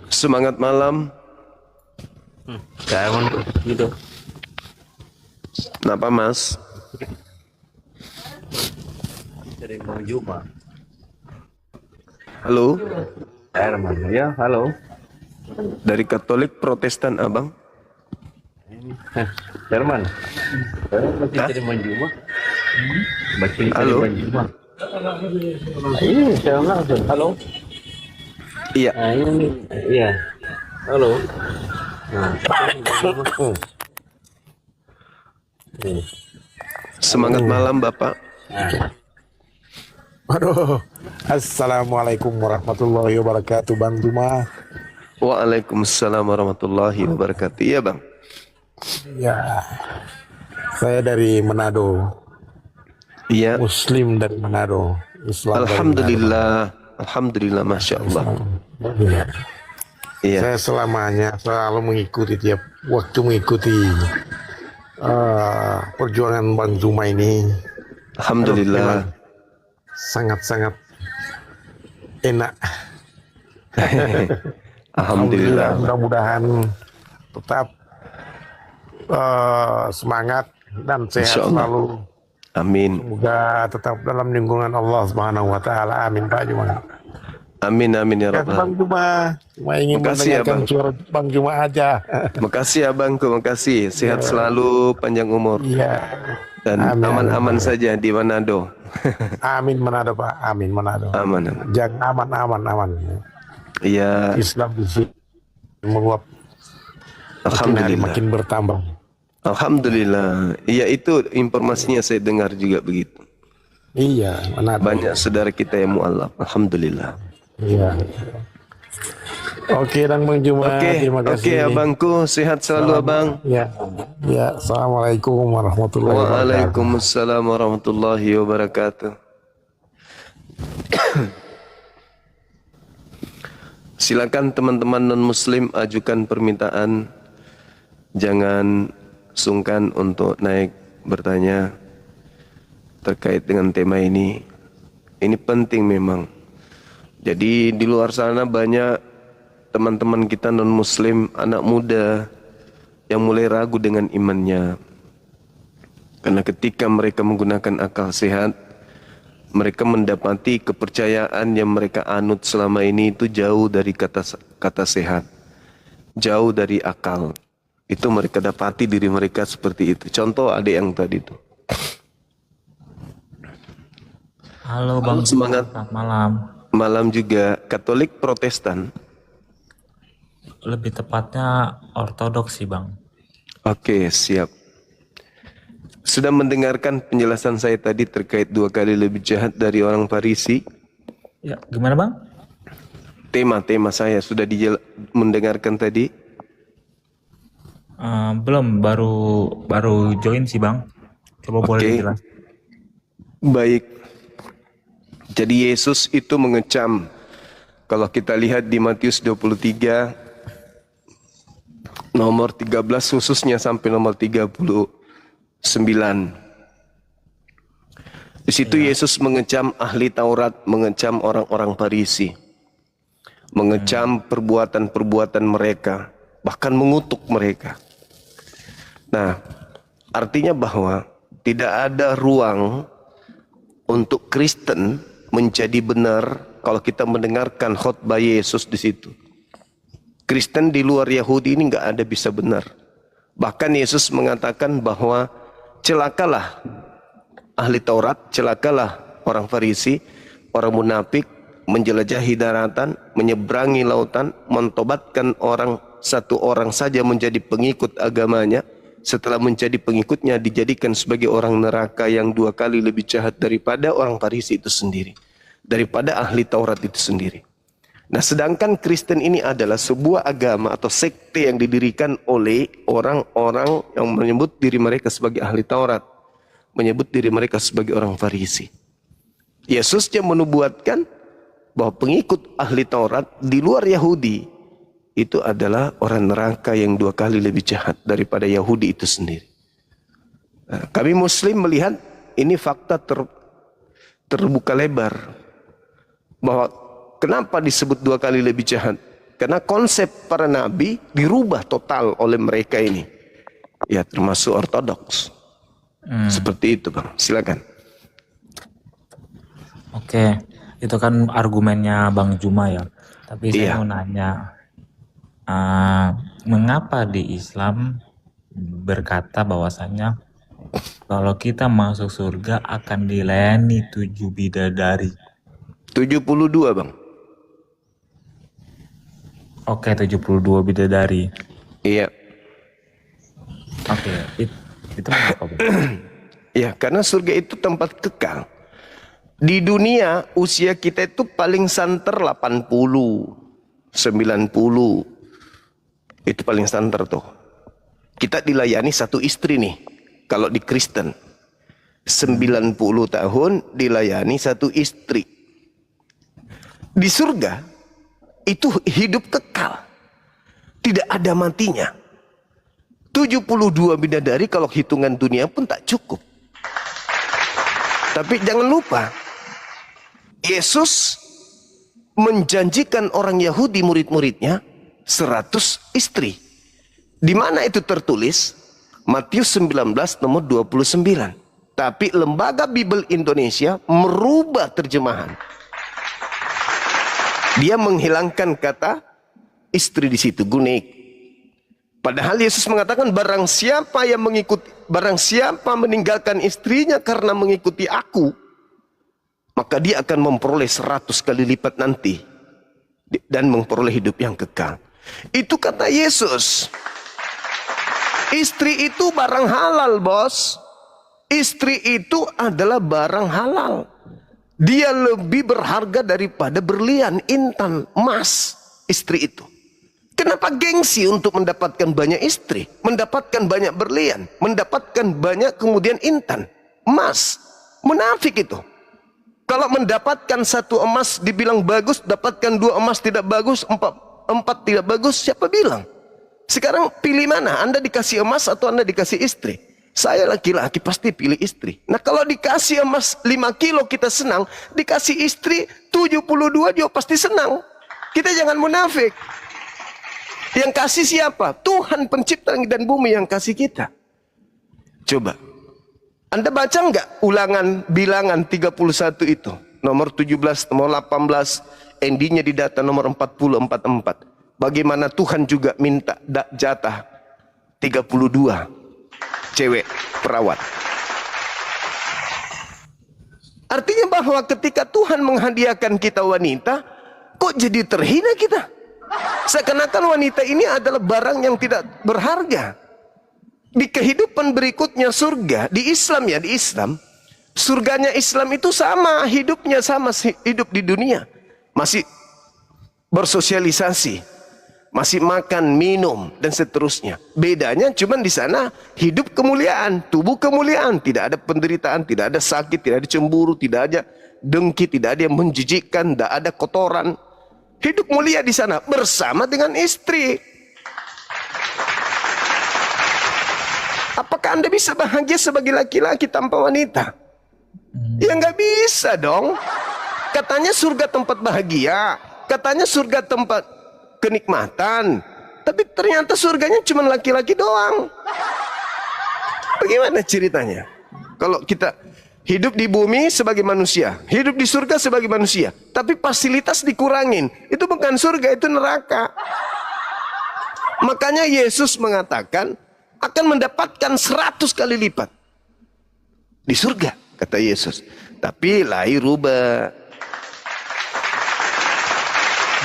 Semangat malam. Gitu. Kenapa mas? Dari Bang Juma. Halo? Herman, ya, halo. Dari Katolik Protestan abang? Herman. Baca dari Bang Juma. Baca dari Halo? Bang Juma. Ini saya langsung. Halo. Iya. Ini, iya. Halo. Semangat malam bapak. Waduh, assalamualaikum warahmatullahi wabarakatuh, Bang Juma. Waalaikumsalam warahmatullahi wabarakatuh. Iya bang. Ya, saya dari Manado, Iya. Muslim dari Manado, Islam dari Manado. Alhamdulillah. Alhamdulillah, masya Allah. Iya. Saya selamanya selalu mengikuti tiap waktu mengikuti perjuangan Bang Juma ini. Alhamdulillah. Sangat-sangat enak. Alhamdulillah. Mudah-mudahan tetap semangat dan sehat Insya Allah. selalu. Amin. Semoga tetap dalam lingkungan Allah Subhanahu wa taala. Amin Pak Juma. Amin amin ya Ya, rabbal Bang Juma, cuma ingin Makasih ya, mendengarkan Bang. suara Bang Juma aja. Makasih abangku, makasih. Sehat selalu, panjang umur. Iya. Dan Amin, aman-aman amin. saja di Manado. Amin Manado Pak. Amin Manado. Aman aman. Jangan aman. Iya. Islam di sini menguap, makin hari Alhamdulillah. makin bertambah. Alhamdulillah. Iya itu informasinya saya dengar juga begitu. Iya, Manado. Banyak saudara kita yang mualaf. Alhamdulillah. Iya. Oke, dan Bang Juma, Oke, terima oke kasih. abangku, sehat selalu abang. Ya, ya. Assalamualaikum warahmatullahi wabarakatuh. Waalaikumsalam warahmatullahi wabarakatuh. Silakan teman-teman non-muslim ajukan permintaan. Jangan sungkan untuk naik bertanya terkait dengan tema ini. Ini penting memang. Jadi di luar sana banyak teman-teman kita non-muslim, anak muda yang mulai ragu dengan imannya. Karena ketika mereka menggunakan akal sehat, mereka mendapati kepercayaan yang mereka anut selama ini itu jauh dari kata sehat, jauh dari akal. Itu mereka dapati diri mereka seperti itu. Contoh adik yang tadi itu. Halo Bang, Semangat. selamat malam. Malam juga Katolik Protestan. Lebih tepatnya ortodoks sih Bang. Oke, siap. Sudah mendengarkan penjelasan saya tadi terkait 2 kali lebih jahat dari orang Farisi? Ya, gimana Bang? Tema saya sudah mendengarkan tadi? Belum, baru join sih Bang. Coba boleh Oke. dijelas. Baik. Jadi Yesus itu mengecam. Kalau kita lihat di Matius 23 nomor 13 khususnya sampai nomor 39. Di situ Yesus mengecam ahli Taurat, mengecam orang-orang Farisi. Mengecam perbuatan-perbuatan mereka, bahkan mengutuk mereka. Nah, artinya bahwa tidak ada ruang untuk Kristen menjadi benar kalau kita mendengarkan khotbah Yesus di situ. Kristen di luar Yahudi ini nggak ada bisa benar. Bahkan Yesus mengatakan bahwa celakalah ahli Taurat, celakalah orang Farisi, orang munafik, menjelajahi daratan, menyeberangi lautan, mentobatkan satu orang saja menjadi pengikut agamanya, setelah menjadi pengikutnya dijadikan sebagai orang neraka yang 2 kali lebih jahat daripada orang Farisi itu sendiri, daripada ahli Taurat itu sendiri. Nah, sedangkan Kristen ini adalah sebuah agama atau sekte yang didirikan oleh orang-orang yang menyebut diri mereka sebagai ahli Taurat, menyebut diri mereka sebagai orang Farisi. Yesus yang menubuatkan bahwa pengikut ahli Taurat di luar Yahudi itu adalah orang neraka yang 2 kali lebih jahat daripada Yahudi itu sendiri. Nah, kami Muslim melihat ini fakta terbuka lebar bahwa kenapa disebut 2 kali lebih jahat? Karena konsep para nabi dirubah total oleh mereka ini. Ya, termasuk ortodoks. Seperti itu, Bang. Silakan. Oke, itu kan argumennya Bang Juma ya. Tapi saya Iya. mau nanya, mengapa di Islam berkata bahwasannya kalau kita masuk surga akan dilayani 7 bidadari? 72, Bang. Oke, 72 bidadari. Iya. Oke, itu mengapa Bang? Ya, karena surga itu tempat kekal. Di dunia usia kita itu paling santer 80, 90. Itu paling santer tuh. Kita dilayani satu istri nih. Kalau di Kristen 90 tahun dilayani satu istri. Di surga itu hidup kekal. Tidak ada matinya. 72 bidadari kalau hitungan dunia pun tak cukup. Tapi jangan lupa, Yesus menjanjikan orang Yahudi murid-muridnya 100 istri. Di mana itu tertulis? Matius 19 nomor 29. Tapi Lembaga Bible Indonesia merubah terjemahan. Dia menghilangkan kata istri di situ, gunik. Padahal Yesus mengatakan barang siapa meninggalkan istrinya karena mengikuti aku, maka dia akan memperoleh 100 kali lipat nanti dan memperoleh hidup yang kekal. Itu kata Yesus. Istri itu barang halal, bos. Istri itu adalah barang halal. Dia lebih berharga daripada berlian, intan, emas. Istri itu. Kenapa gengsi untuk mendapatkan banyak istri, mendapatkan banyak berlian, mendapatkan banyak kemudian intan, emas? Munafik itu. Kalau mendapatkan satu emas dibilang bagus, dapatkan dua emas tidak bagus, empat tidak bagus, siapa bilang? Sekarang pilih mana? Anda dikasih emas atau Anda dikasih istri? Saya laki-laki pasti pilih istri. Nah kalau dikasih emas 5 kilo kita senang, dikasih istri 72 juga pasti senang. Kita jangan munafik. Yang kasih siapa? Tuhan pencipta langit dan bumi yang kasih kita. Coba. Anda baca nggak ulangan bilangan 31 itu? Nomor 17, nomor 18, endingnya di data nomor 40, 44. Bagaimana Tuhan juga minta jatah 32 cewek perawat. Artinya bahwa ketika Tuhan menghadiahkan kita wanita, kok jadi terhina kita? Seakan-akan wanita ini adalah barang yang tidak berharga. Di kehidupan berikutnya surga, di Islam ya, di Islam, surganya Islam itu sama, hidupnya sama hidup di dunia. Masih bersosialisasi, masih makan, minum, dan seterusnya. Bedanya cuma di sana hidup kemuliaan, tubuh kemuliaan, tidak ada penderitaan, tidak ada sakit, tidak ada cemburu, tidak ada dengki, tidak ada yang menjijikkan, tidak ada kotoran. Hidup mulia di sana bersama dengan istri. Apakah Anda bisa bahagia sebagai laki-laki tanpa wanita? Ya nggak bisa dong. Katanya surga tempat bahagia, katanya surga tempat kenikmatan, tapi ternyata surganya cuma laki-laki doang. Bagaimana ceritanya? Kalau kita hidup di bumi sebagai manusia, hidup di surga sebagai manusia, tapi fasilitas dikurangin, itu bukan surga, itu neraka. Makanya Yesus mengatakan akan mendapatkan 100 kali lipat di surga, kata Yesus. Tapi lahir rubah.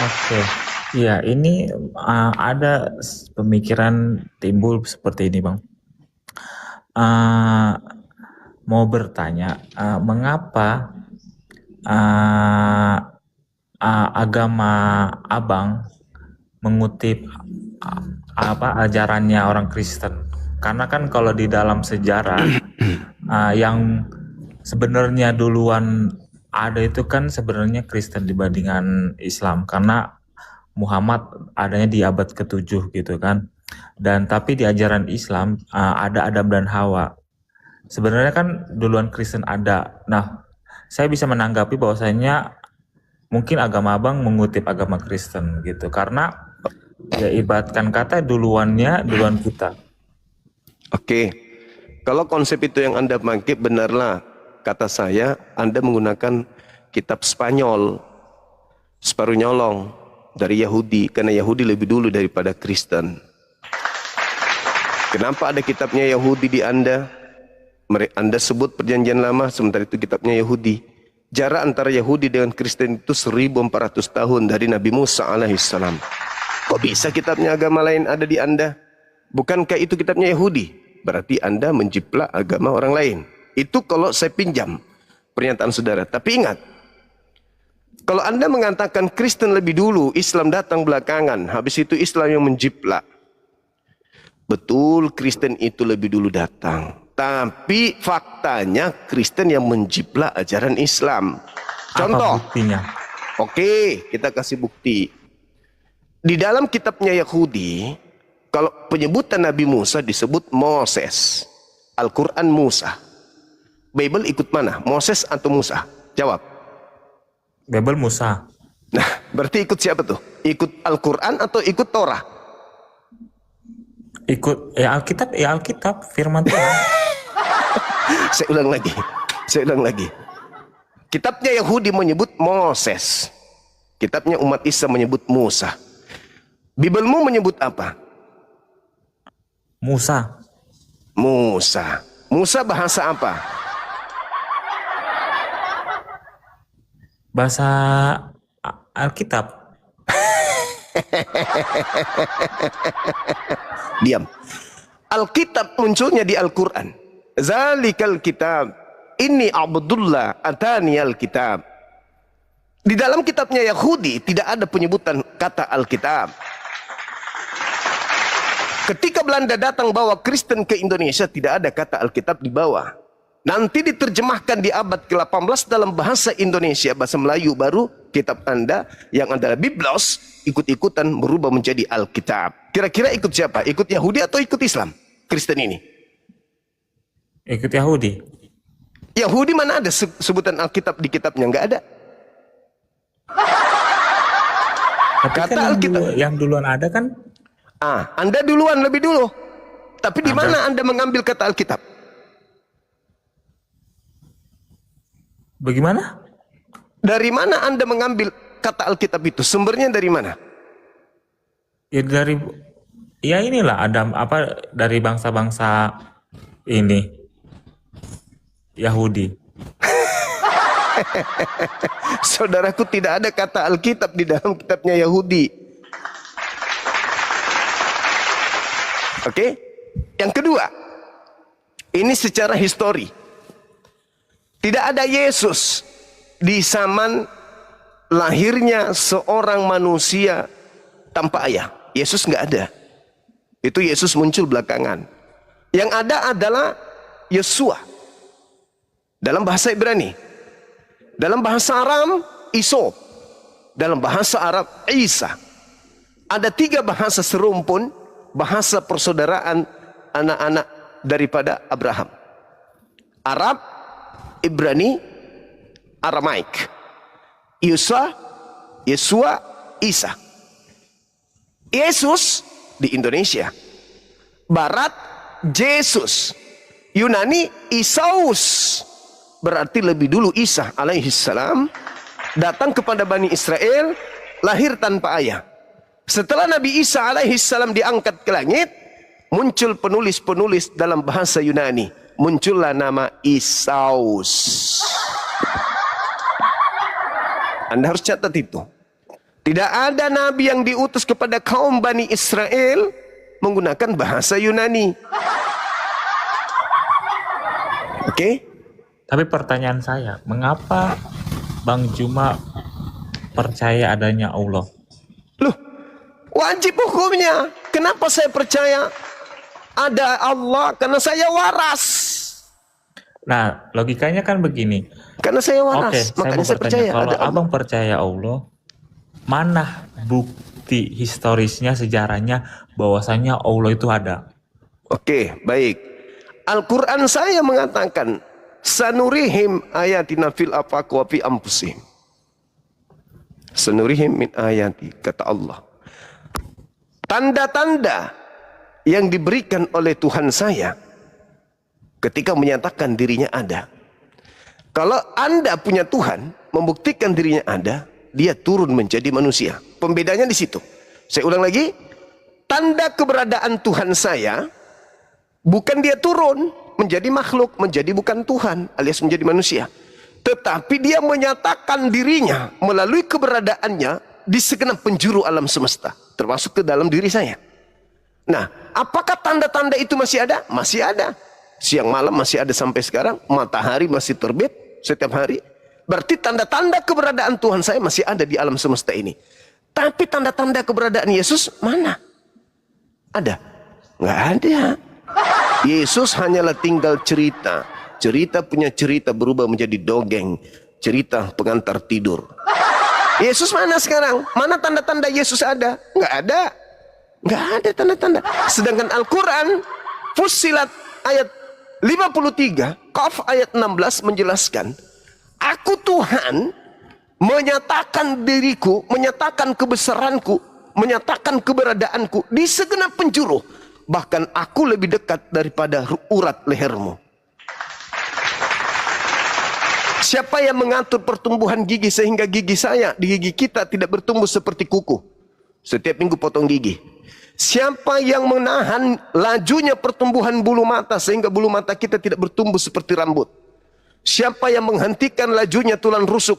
Oke. Ya, ini ada pemikiran timbul seperti ini, Bang. Mau bertanya, mengapa agama Abang mengutip ajarannya orang Kristen? Karena kan kalau di dalam sejarah yang sebenarnya duluan ada itu kan sebenarnya Kristen dibandingkan Islam, karena Muhammad adanya di abad ke-7 gitu kan. Dan tapi di ajaran Islam ada Adam dan Hawa. Sebenarnya kan duluan Kristen ada. Nah, saya bisa menanggapi bahwasanya mungkin agama Abang mengutip agama Kristen gitu. Karena ya ibaratkan kata duluan kita. Oke. Kalau konsep itu yang Anda pakai, benarlah kata saya, Anda menggunakan kitab Spanyol, separuh nyolong dari Yahudi, karena Yahudi lebih dulu daripada Kristen. Kenapa ada kitabnya Yahudi di Anda? Anda sebut perjanjian lama, sementara itu kitabnya Yahudi. Jarak antara Yahudi dengan Kristen itu 1400 tahun dari Nabi Musa alaihissalam. Kok bisa kitabnya agama lain ada di Anda? Bukankah itu kitabnya Yahudi? Berarti Anda menjiplak agama orang lain. Itu kalau saya pinjam pernyataan saudara. Tapi ingat, kalau Anda mengatakan Kristen lebih dulu, Islam datang belakangan, habis itu Islam yang menjiplak. Betul, Kristen itu lebih dulu datang. Tapi faktanya Kristen yang menjiplak ajaran Islam. Contoh. Apa buktinya? Oke, kita kasih bukti. Di dalam kitabnya Yahudi, kalau penyebutan Nabi Musa disebut Moses. Al-Quran Musa. Bible ikut mana? Moses atau Musa? Jawab. Bible Musa. Nah, berarti ikut siapa tuh? Ikut Al-Quran atau ikut Torah? Ikut Alkitab, firman Tuhan. Saya ulang lagi. Kitabnya Yahudi menyebut Moses. Kitabnya umat Isa menyebut Musa. Bibelmu menyebut apa? Musa. Musa bahasa apa? Bahasa Alkitab. Diam. Alkitab munculnya di Al-Quran. Zalikal kitab. Inni Abdullah atani Alkitab. Di dalam kitabnya Yahudi tidak ada penyebutan kata Alkitab. Ketika Belanda datang bawa Kristen ke Indonesia, tidak ada kata Alkitab di bawah. Nanti diterjemahkan di abad ke-18 dalam bahasa Indonesia, bahasa Melayu, baru kitab Anda yang adalah Biblos ikut-ikutan berubah menjadi Alkitab. Kira-kira ikut siapa? Ikut Yahudi atau ikut Islam? Kristen ini. Ikut Yahudi. Yahudi mana ada sebutan Alkitab di kitabnya? Enggak ada. Tapi Kata kan Alkitab. yang duluan ada kan? Anda duluan, lebih dulu. Tapi di mana Anda mengambil kata Alkitab? Bagaimana? Dari mana Anda mengambil kata Alkitab itu? Sumbernya dari mana? Ya inilah ada apa dari bangsa-bangsa ini Yahudi. Saudaraku, tidak ada kata Alkitab di dalam kitabnya Yahudi. Oke? Yang kedua, ini secara histori. Tidak ada Yesus di zaman lahirnya seorang manusia tanpa ayah. Yesus nggak ada. Itu Yesus muncul belakangan. Yang ada adalah Yesua. Dalam bahasa Ibrani. Dalam bahasa Aram, Iso. Dalam bahasa Arab, Isa. Ada 3 bahasa serumpun, bahasa persaudaraan anak-anak daripada Abraham. Arab, Ibrani, Aramaik. Yesua, Isa. Yesus di Indonesia. Barat, Yesus. Yunani, Isaus. Berarti lebih dulu Isa alaihissalam datang kepada Bani Israel, lahir tanpa ayah. Setelah Nabi Isa alaihissalam diangkat ke langit, muncul penulis-penulis dalam bahasa Yunani. Muncullah nama Isaus. Anda harus catat itu. Tidak ada nabi yang diutus kepada kaum Bani Israel menggunakan bahasa Yunani. Oke? Tapi pertanyaan saya, mengapa Bang Juma percaya adanya Allah? Loh, wajib hukumnya. Kenapa saya percaya ada Allah? Karena saya waras. Nah, logikanya kan begini. Karena saya waras. Oke, Makanya saya mau percaya bertanya, kalau ada Allah. abang percaya Allah, mana bukti historisnya, sejarahnya bahwasanya Allah itu ada? Oke, baik. Al-Quran saya mengatakan, sanurihim ayatina fil afaq wa fi anfusihim. Sanurihim min ayati, kata Allah. Tanda-tanda yang diberikan oleh Tuhan saya ketika menyatakan dirinya ada. Kalau Anda punya Tuhan, membuktikan dirinya ada, dia turun menjadi manusia. Pembedanya di situ. Saya ulang lagi, tanda keberadaan Tuhan saya, bukan dia turun menjadi makhluk, menjadi bukan Tuhan, alias menjadi manusia. Tetapi dia menyatakan dirinya melalui keberadaannya di segenap penjuru alam semesta, termasuk ke dalam diri saya. Nah, apakah tanda-tanda itu masih ada? Masih ada. Siang malam masih ada sampai sekarang, matahari masih terbit, setiap hari. Berarti tanda-tanda keberadaan Tuhan saya masih ada di alam semesta ini. Tapi tanda-tanda keberadaan Yesus mana? Ada? Nggak ada. Yesus hanyalah tinggal cerita. Cerita punya cerita berubah menjadi dongeng. Cerita pengantar tidur. Yesus mana sekarang? Mana tanda-tanda Yesus ada? Nggak ada. Nggak ada tanda-tanda. Sedangkan Al-Quran, Fussilat ayat 53, Qaf ayat 16 menjelaskan, aku Tuhan menyatakan diriku, menyatakan kebesaranku, menyatakan keberadaanku di segenap penjuru. Bahkan aku lebih dekat daripada urat lehermu. Siapa yang mengatur pertumbuhan gigi sehingga gigi saya di gigi kita tidak bertumbuh seperti kuku? Setiap minggu potong gigi. Siapa yang menahan lajunya pertumbuhan bulu mata sehingga bulu mata kita tidak bertumbuh seperti rambut? Siapa yang menghentikan lajunya tulang rusuk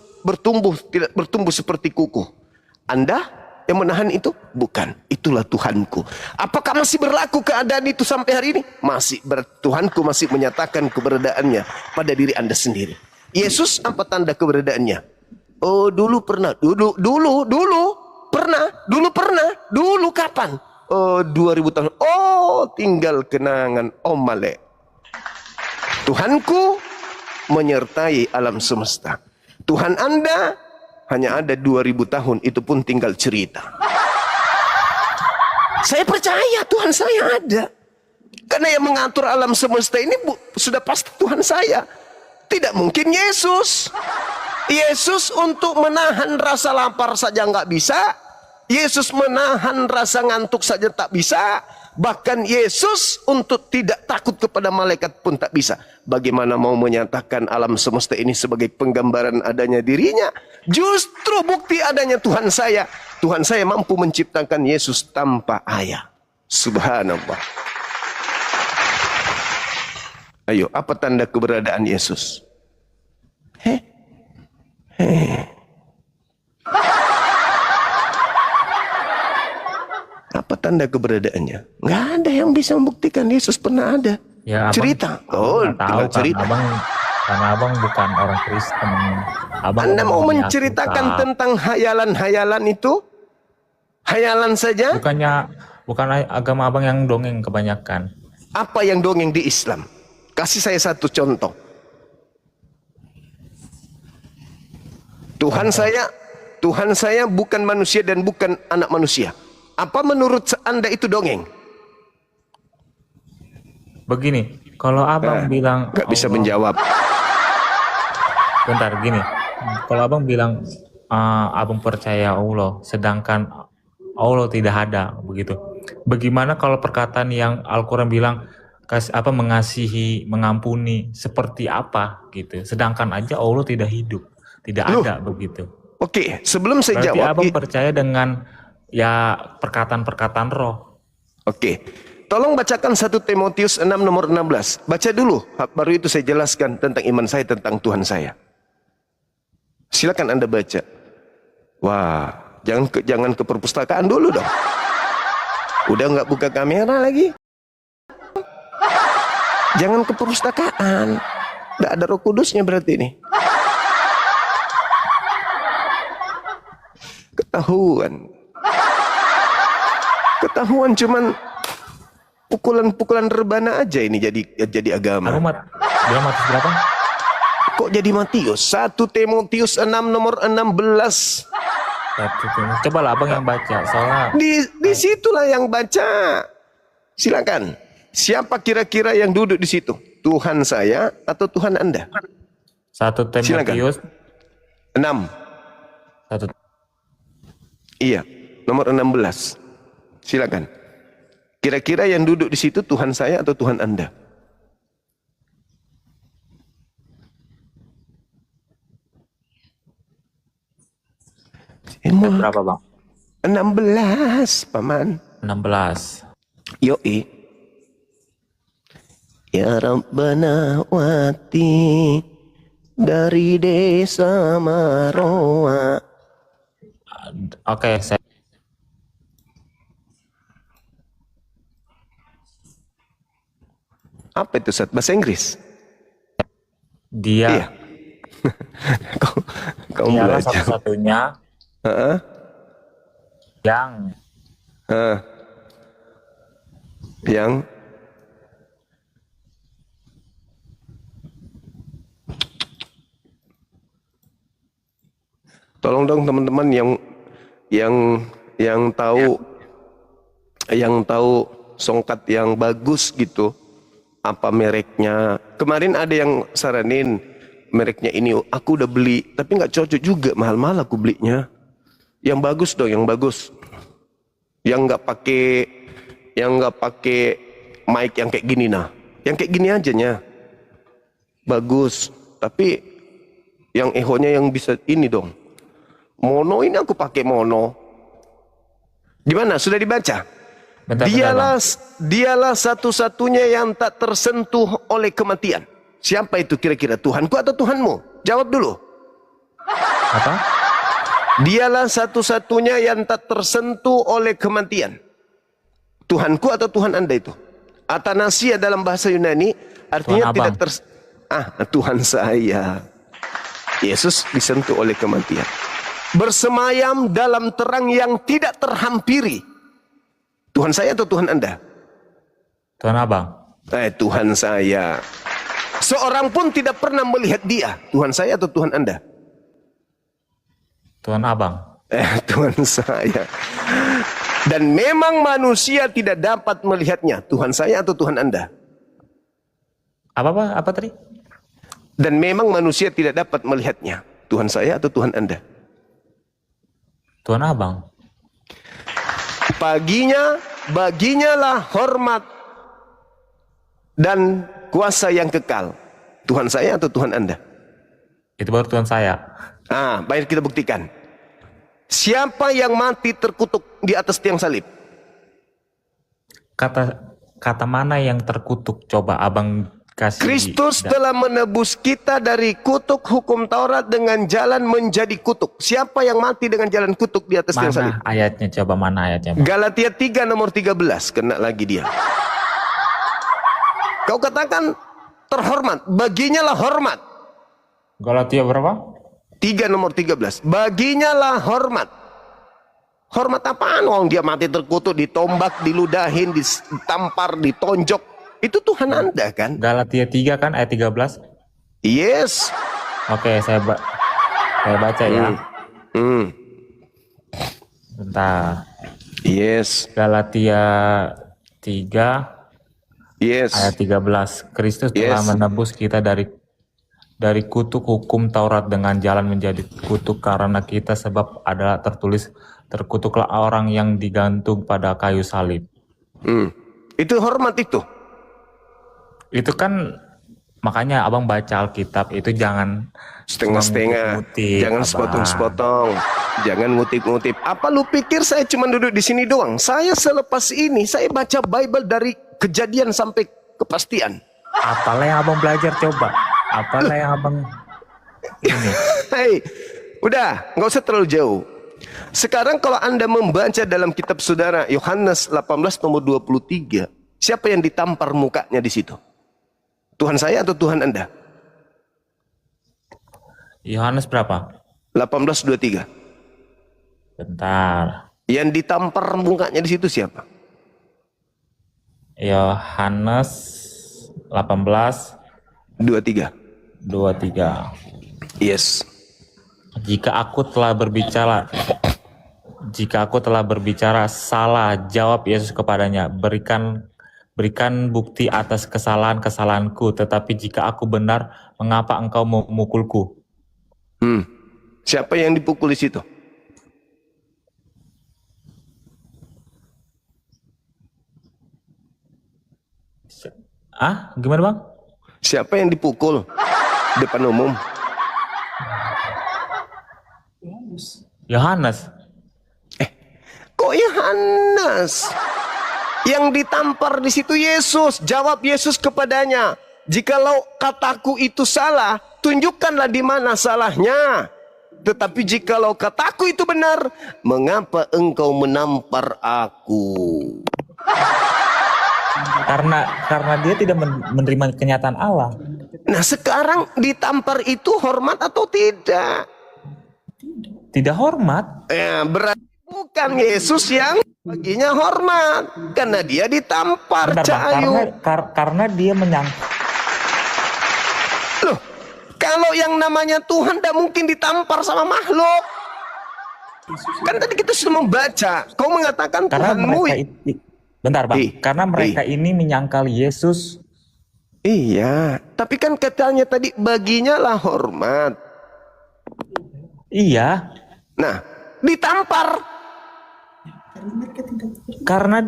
tidak bertumbuh seperti kuku? Anda yang menahan itu? Bukan. Itulah Tuhanku. Apakah masih berlaku keadaan itu sampai hari ini? Masih. Tuhanku masih menyatakan keberadaannya pada diri Anda sendiri. Yesus apa tanda keberadaannya? Oh, dulu pernah. Dulu pernah. Dulu kapan? Oh, 2000 tahun. Oh, tinggal kenangan Om Malek. Tuhanku menyertai alam semesta. Tuhan Anda hanya ada 2000 tahun, itu pun tinggal cerita. Saya percaya Tuhan saya ada. Karena yang mengatur alam semesta ini sudah pasti Tuhan saya. Tidak mungkin Yesus. Yesus untuk menahan rasa lapar saja nggak bisa. Yesus menahan rasa ngantuk saja tak bisa. Bahkan Yesus untuk tidak takut kepada malaikat pun tak bisa. Bagaimana mau menyatakan alam semesta ini sebagai penggambaran adanya dirinya? Justru bukti adanya Tuhan saya. Tuhan saya mampu menciptakan Yesus tanpa ayah. Subhanallah. Ayo, apa tanda keberadaan Yesus? Apa tanda keberadaannya? Nggak ada yang bisa membuktikan Yesus pernah ada. Ya, abang, Cerita. Oh, tahu tinggal kan cerita. karena abang bukan orang Kristen. Abang Anda mau ngomongnya menceritakan Alkitab. tentang hayalan-hayalan itu? Hayalan saja? Bukan agama abang yang dongeng kebanyakan. Apa yang dongeng di Islam? Kasih saya satu contoh. Tuhan saya bukan manusia dan bukan anak manusia. Apa menurut Anda itu dongeng? Begini, kalau abang bilang Nggak bisa Allah- menjawab. Bentar, gini. Kalau abang bilang abang percaya Allah, sedangkan Allah tidak ada, begitu. Bagaimana kalau perkataan yang Al-Quran bilang mengasihi, mengampuni, seperti apa gitu. Sedangkan aja Allah tidak hidup, tidak Loh. ada begitu. Oke, sebelum saya Berarti jawab. abang percaya dengan ya perkataan-perkataan roh. Oke, tolong bacakan 1 Timotius 6 nomor 16. Baca dulu, baru itu saya jelaskan tentang iman saya, tentang Tuhan saya. Silakan Anda baca. Wah, jangan ke perpustakaan dulu dong. Udah nggak buka kamera lagi. Jangan ke perpustakaan. Nggak ada Roh Kudusnya berarti ini. Ketahuan cuman pukulan-pukulan rebana aja ini jadi agama. Bilang Matius berapa? Kok jadi Matius? 1 Timotius 6 nomor 16. Coba lah abang yang baca, soalnya Di situlah yang baca. Silakan. Siapa kira-kira yang duduk di situ? Tuhan saya atau Tuhan Anda? 1 Timotius 6. 1. Iya, nomor 16. Silakan. Kira-kira yang duduk di situ Tuhan saya atau Tuhan Anda? Berapa bang? 16, Paman. 16. Yoi. Ya Rabbana wati dari desa Maroa. Oke, saya Apa itu Ustaz? Bahasa Inggris? dia Iya. kau, kau Dialah belajar. satu-satunya Heeh. yang Heeh. Yang tolong dong teman-teman yang yang tahu yang tahu songkat yang bagus gitu, apa mereknya. Kemarin ada yang saranin mereknya ini, aku udah beli tapi nggak cocok juga, mahal-mahal aku belinya. Yang bagus dong, yang bagus, yang nggak pakai mic yang kayak gini. Nah, yang kayak gini aja nya bagus, tapi yang ehonya yang bisa ini dong. Mono ini aku pakai mono. Gimana? Sudah dibaca? bentar, Dialah satu-satunya yang tak tersentuh oleh kematian. Siapa itu kira-kira? Tuhanku atau Tuhanmu? Jawab dulu. apa? Dialah satu-satunya yang tak tersentuh oleh kematian. Tuhanku atau Tuhan Anda itu? Atanasia dalam bahasa Yunani artinya Tuhan tidak Abang. Tuhan saya. Yesus disentuh oleh kematian. Bersemayam dalam terang yang tidak terhampiri. Tuhan saya atau Tuhan Anda? Tuhan Abang. Tuhan saya. Seorang pun tidak pernah melihat dia. Tuhan saya atau Tuhan Anda? Tuhan Abang. Tuhan saya. Dan memang manusia tidak dapat melihatnya. Tuhan saya atau Tuhan Anda? Apa tadi? Dan memang manusia tidak dapat melihatnya. Tuhan saya atau Tuhan Anda? Tuhan Abang. Baginya lah hormat dan kuasa yang kekal. Tuhan saya atau Tuhan Anda? Itu baru Tuhan saya. Baik, kita buktikan. Siapa yang mati terkutuk di atas tiang salib? Kata mana yang terkutuk? Coba Abang kasih. Kristus telah menebus kita dari kutuk hukum Taurat dengan jalan menjadi kutuk. Siapa yang mati dengan jalan kutuk di atas tiang salib? Mana ayatnya? Coba mana ayatnya, Bang? Galatia 3 nomor 13. Kena lagi dia. Kau katakan terhormat. Baginya lah hormat. Galatia berapa? 3 nomor 13. Baginya lah hormat. Hormat apaan? Orang dia mati terkutuk, ditombak, diludahin, ditampar, ditonjok. Itu Tuhan Anda kan? Galatia 3 kan ayat 13. Yes. Oke, saya baca ya. Bentar. Yes. Galatia 3 Yes. ayat 13. Kristus telah Yes. menebus kita dari kutuk hukum Taurat dengan jalan menjadi kutuk karena kita, sebab adalah tertulis, terkutuklah orang yang digantung pada kayu salib. Itu hormat itu. Itu kan makanya Abang baca Alkitab itu jangan Setengah-setengah. ngutip-ngutip, Jangan Abang. sepotong-sepotong. Jangan ngutip-ngutip. Apa lu pikir saya cuma duduk di sini doang? Saya selepas ini saya baca Bible dari Kejadian sampai Kepastian. Apalah yang Abang belajar coba? Apalah yang Abang ini? Hei, udah, nggak usah terlalu jauh. Sekarang kalau Anda membaca dalam kitab saudara Yohanes 18 nomor 23, siapa yang ditampar mukanya di situ? Tuhan saya atau Tuhan Anda? Yohanes berapa? 18:23. Bentar. Yang ditampar mukanya di situ siapa? Yohanes 18 23. 23. Yes. Jika aku telah berbicara salah, jawab Yesus kepadanya, berikan bukti atas kesalahanku, tetapi jika aku benar, mengapa engkau memukulku? Siapa yang dipukul di situ? Gimana Bang? Siapa yang dipukul depan umum? Yohanes. Kok Yohanes? Yang ditampar di situ Yesus. Jawab Yesus kepadanya, jikalau kataku itu salah, tunjukkanlah di mana salahnya. Tetapi jikalau kataku itu benar, mengapa engkau menampar aku? Karena dia tidak menerima kenyataan Allah. Nah sekarang ditampar itu hormat atau tidak? Tidak hormat. Ya, berarti bukan Yesus yang baginya hormat, karena dia ditampar. Bentar, Bang. Cahayu. Karena dia menyangka. Loh, kalau yang namanya Tuhan tidak mungkin ditampar sama makhluk. Kan tadi kita sudah membaca, kau mengatakan Karena Tuhanmu. mereka bentar, Bang. Karena mereka ini menyangkal Yesus. Iya, tapi kan katanya tadi baginya lah hormat. Iya. Nah, ditampar. Karena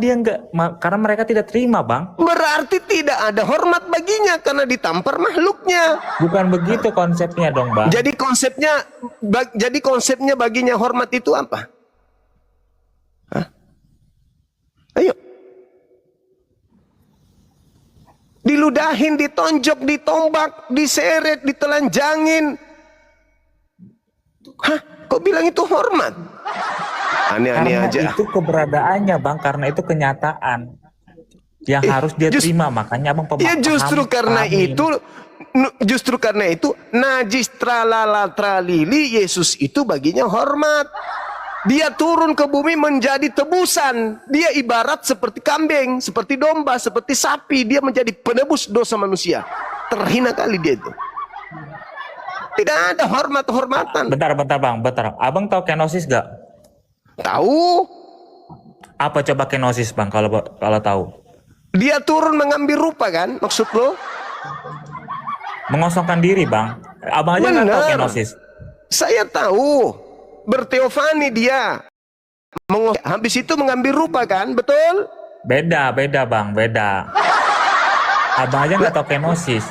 mereka tidak terima, Bang. Berarti tidak ada hormat baginya karena ditampar makhluknya. Bukan begitu konsepnya dong, Bang. Jadi konsepnya baginya hormat itu apa? Hah? Ayo. Diludahin, ditonjok, ditombak, diseret, ditelanjangin. Hah? Kok bilang itu hormat? Aneh-aneh Karena aja. itu keberadaannya, Bang. Karena itu kenyataan yang harus dia terima. Makanya Abang Ya justru karena itu najis tralala tralili, Yesus itu baginya hormat. Dia turun ke bumi menjadi tebusan. Dia ibarat seperti kambing, seperti domba, seperti sapi. Dia menjadi penebus dosa manusia. Terhina kali dia itu. Tidak ada hormat-hormatan. Bentar, Bang. Bentar. Abang tahu kenosis gak? Tahu? Apa coba kenosis, Bang, kalau tahu? Dia turun mengambil rupa kan? Maksud lo? Mengosongkan diri, Bang. Abang aja nggak tahu Benar. kenosis. Saya tahu. Berteofani dia. Habis itu mengambil rupa kan? Betul? Beda, Bang. Beda. Abang aja nggak tahu kenosis.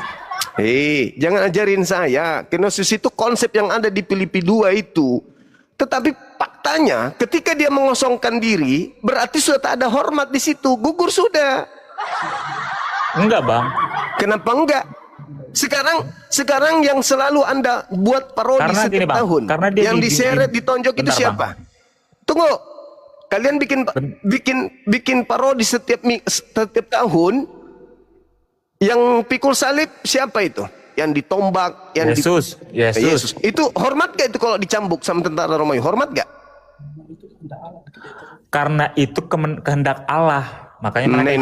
Jangan ajarin saya. Kenosis itu konsep yang ada di Filipi 2 itu. Tetapi faktanya ketika dia mengosongkan diri, berarti sudah tak ada hormat di situ. Gugur sudah. Enggak, Bang. Kenapa enggak? Sekarang yang selalu Anda buat parodi Karena setiap gini, Bang, tahun. karena dia Yang diseret, ditonjok itu Bentar, siapa? Tunggu. Kalian bikin parodi setiap tahun. Yang pikul salib siapa itu? Yang ditombak, yang Yesus. Itu hormat gak itu kalau dicambuk sama tentara Romawi? Hormat gak? Karena itu kehendak Allah. Makanya mereka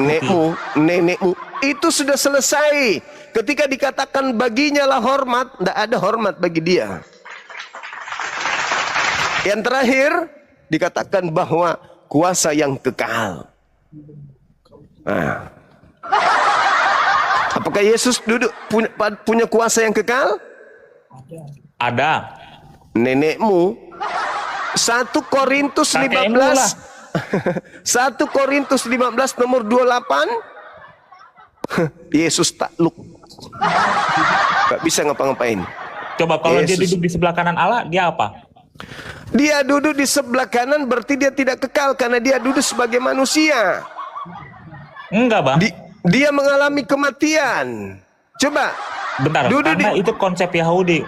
Nenekmu itu sudah selesai. Ketika dikatakan baginya lah hormat, tidak ada hormat bagi dia. Yang terakhir dikatakan bahwa kuasa yang kekal. Nah. Apakah Yesus punya kuasa yang kekal? ada. Nenekmu. 1 Korintus 15. 1 Korintus 15 nomor 28. Yesus takluk. Gak bisa ngapa-ngapain. Coba kalau dia Yesus. duduk di sebelah kanan Allah, dia apa? Dia duduk di sebelah kanan berarti dia tidak kekal karena dia duduk sebagai manusia. Enggak, Bang. Dia mengalami kematian. Coba. Bentar, Duduk karena itu konsep Yahudi.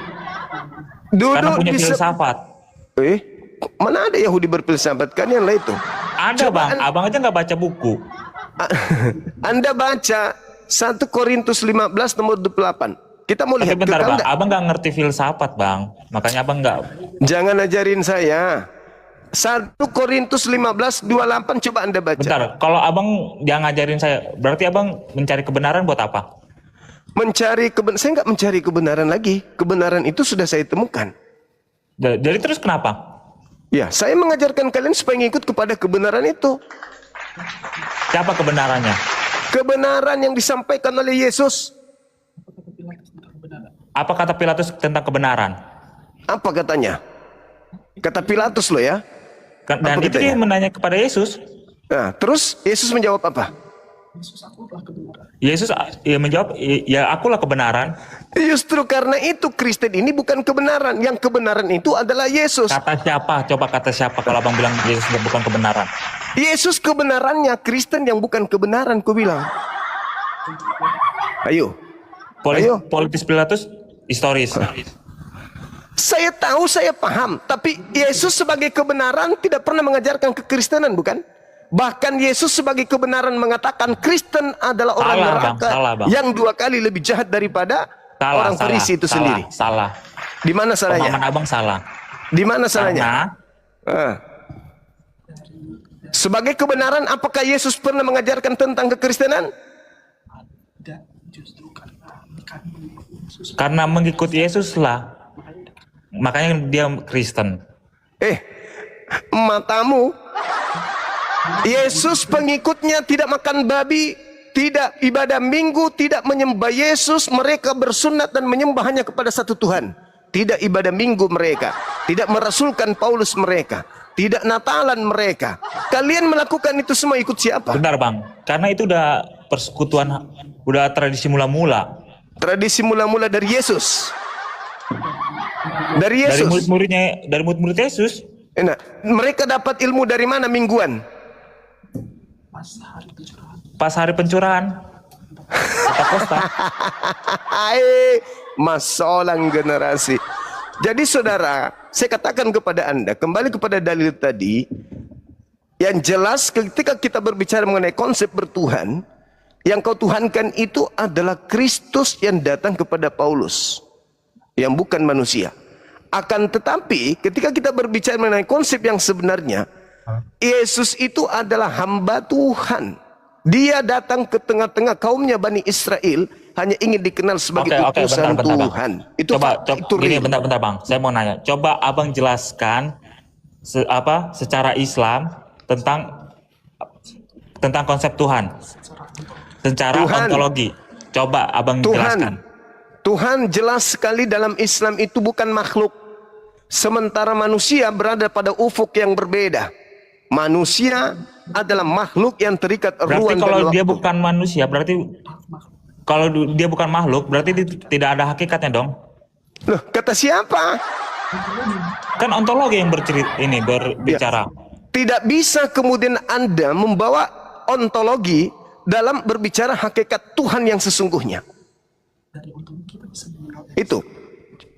Karena Duduk punya di filsafat. mana ada Yahudi berfilsafat? Kan yang lain itu. Ada, Coba Bang. Abang aja nggak baca buku. Anda baca 1 Korintus 15 nomor 28. Kita mau Tapi lihat bentar, kekal Bang. nggak? Abang nggak ngerti filsafat, Bang. Makanya Abang nggak. Jangan ajarin saya. 1 Korintus 15 28 coba Anda baca. Bentar, kalau Abang jangan ngajarin saya, berarti Abang mencari kebenaran buat apa? Saya nggak mencari kebenaran lagi. Kebenaran itu sudah saya temukan. Jadi terus kenapa? Ya, saya mengajarkan kalian supaya ngikut kepada kebenaran itu. Siapa kebenarannya? Kebenaran yang disampaikan oleh Yesus. Apa kata Pilatus tentang kebenaran? Apa katanya? Kata Pilatus loh ya. Dan Apa itu dia katanya? menanya kepada Yesus. Nah, terus Yesus menjawab apa? Yesus menjawab, ya akulah kebenaran. Justru karena itu Kristen ini bukan kebenaran. Yang kebenaran itu adalah Yesus. Kata siapa? Coba kata siapa kalau Abang bilang Yesus bukan kebenaran? Yesus kebenarannya, Kristen yang bukan kebenaran, ku bilang. Ayo. Ayo. Politis Pilatus historis. Saya tahu, saya paham. Tapi Yesus sebagai kebenaran tidak pernah mengajarkan kekristenan, bukan? Bahkan Yesus sebagai kebenaran mengatakan Kristen adalah orang Salah, neraka Bang. Salah, Bang. yang 2 kali lebih jahat daripada orang Farisi itu sendiri? Salah. Di mana salahnya? Pemahaman abang salah. Di mana salahnya? Karena sebagai kebenaran, apakah Yesus pernah mengajarkan tentang kekristenan? karena mengikuti Yesus lah, makanya dia Kristen. Matamu. Yesus pengikutnya tidak makan babi, tidak ibadah minggu, tidak menyembah Yesus. Mereka bersunat dan menyembah hanya kepada satu Tuhan. Tidak ibadah minggu mereka, tidak merasulkan Paulus mereka, tidak Natalan mereka. Kalian melakukan itu semua ikut siapa? Benar bang, karena itu udah persekutuan, udah tradisi mula-mula. Tradisi mula-mula dari Yesus. Dari Yesus. Dari murid-murid Yesus. Nah, mereka dapat ilmu dari mana mingguan? Pas hari pencurahan. Pentakosta. Masalah generasi. Jadi saudara, saya katakan kepada Anda, kembali kepada dalil tadi, yang jelas ketika kita berbicara mengenai konsep bertuhan, yang kau tuhankan itu adalah Kristus yang datang kepada Paulus, yang bukan manusia. Akan tetapi ketika kita berbicara mengenai konsep yang sebenarnya, Yesus itu adalah hamba Tuhan. Dia datang ke tengah-tengah kaumnya Bani Israel, hanya ingin dikenal sebagai utusan Tuhan. Bang. Itu itu gini, bentar bang, saya mau nanya. Coba abang jelaskan secara Islam tentang konsep Tuhan, secara ontologi. Coba abang jelaskan. Tuhan jelas sekali dalam Islam itu bukan makhluk. Sementara manusia berada pada ufuk yang berbeda. Manusia adalah makhluk yang terikat ruang dan waktu. Berarti kalau dia bukan manusia, berarti kalau dia bukan makhluk, berarti tidak ada hakikatnya dong. Loh, kata siapa? Kan ontologi yang berbicara. Tidak bisa kemudian Anda membawa ontologi dalam berbicara hakikat Tuhan yang sesungguhnya. Itu.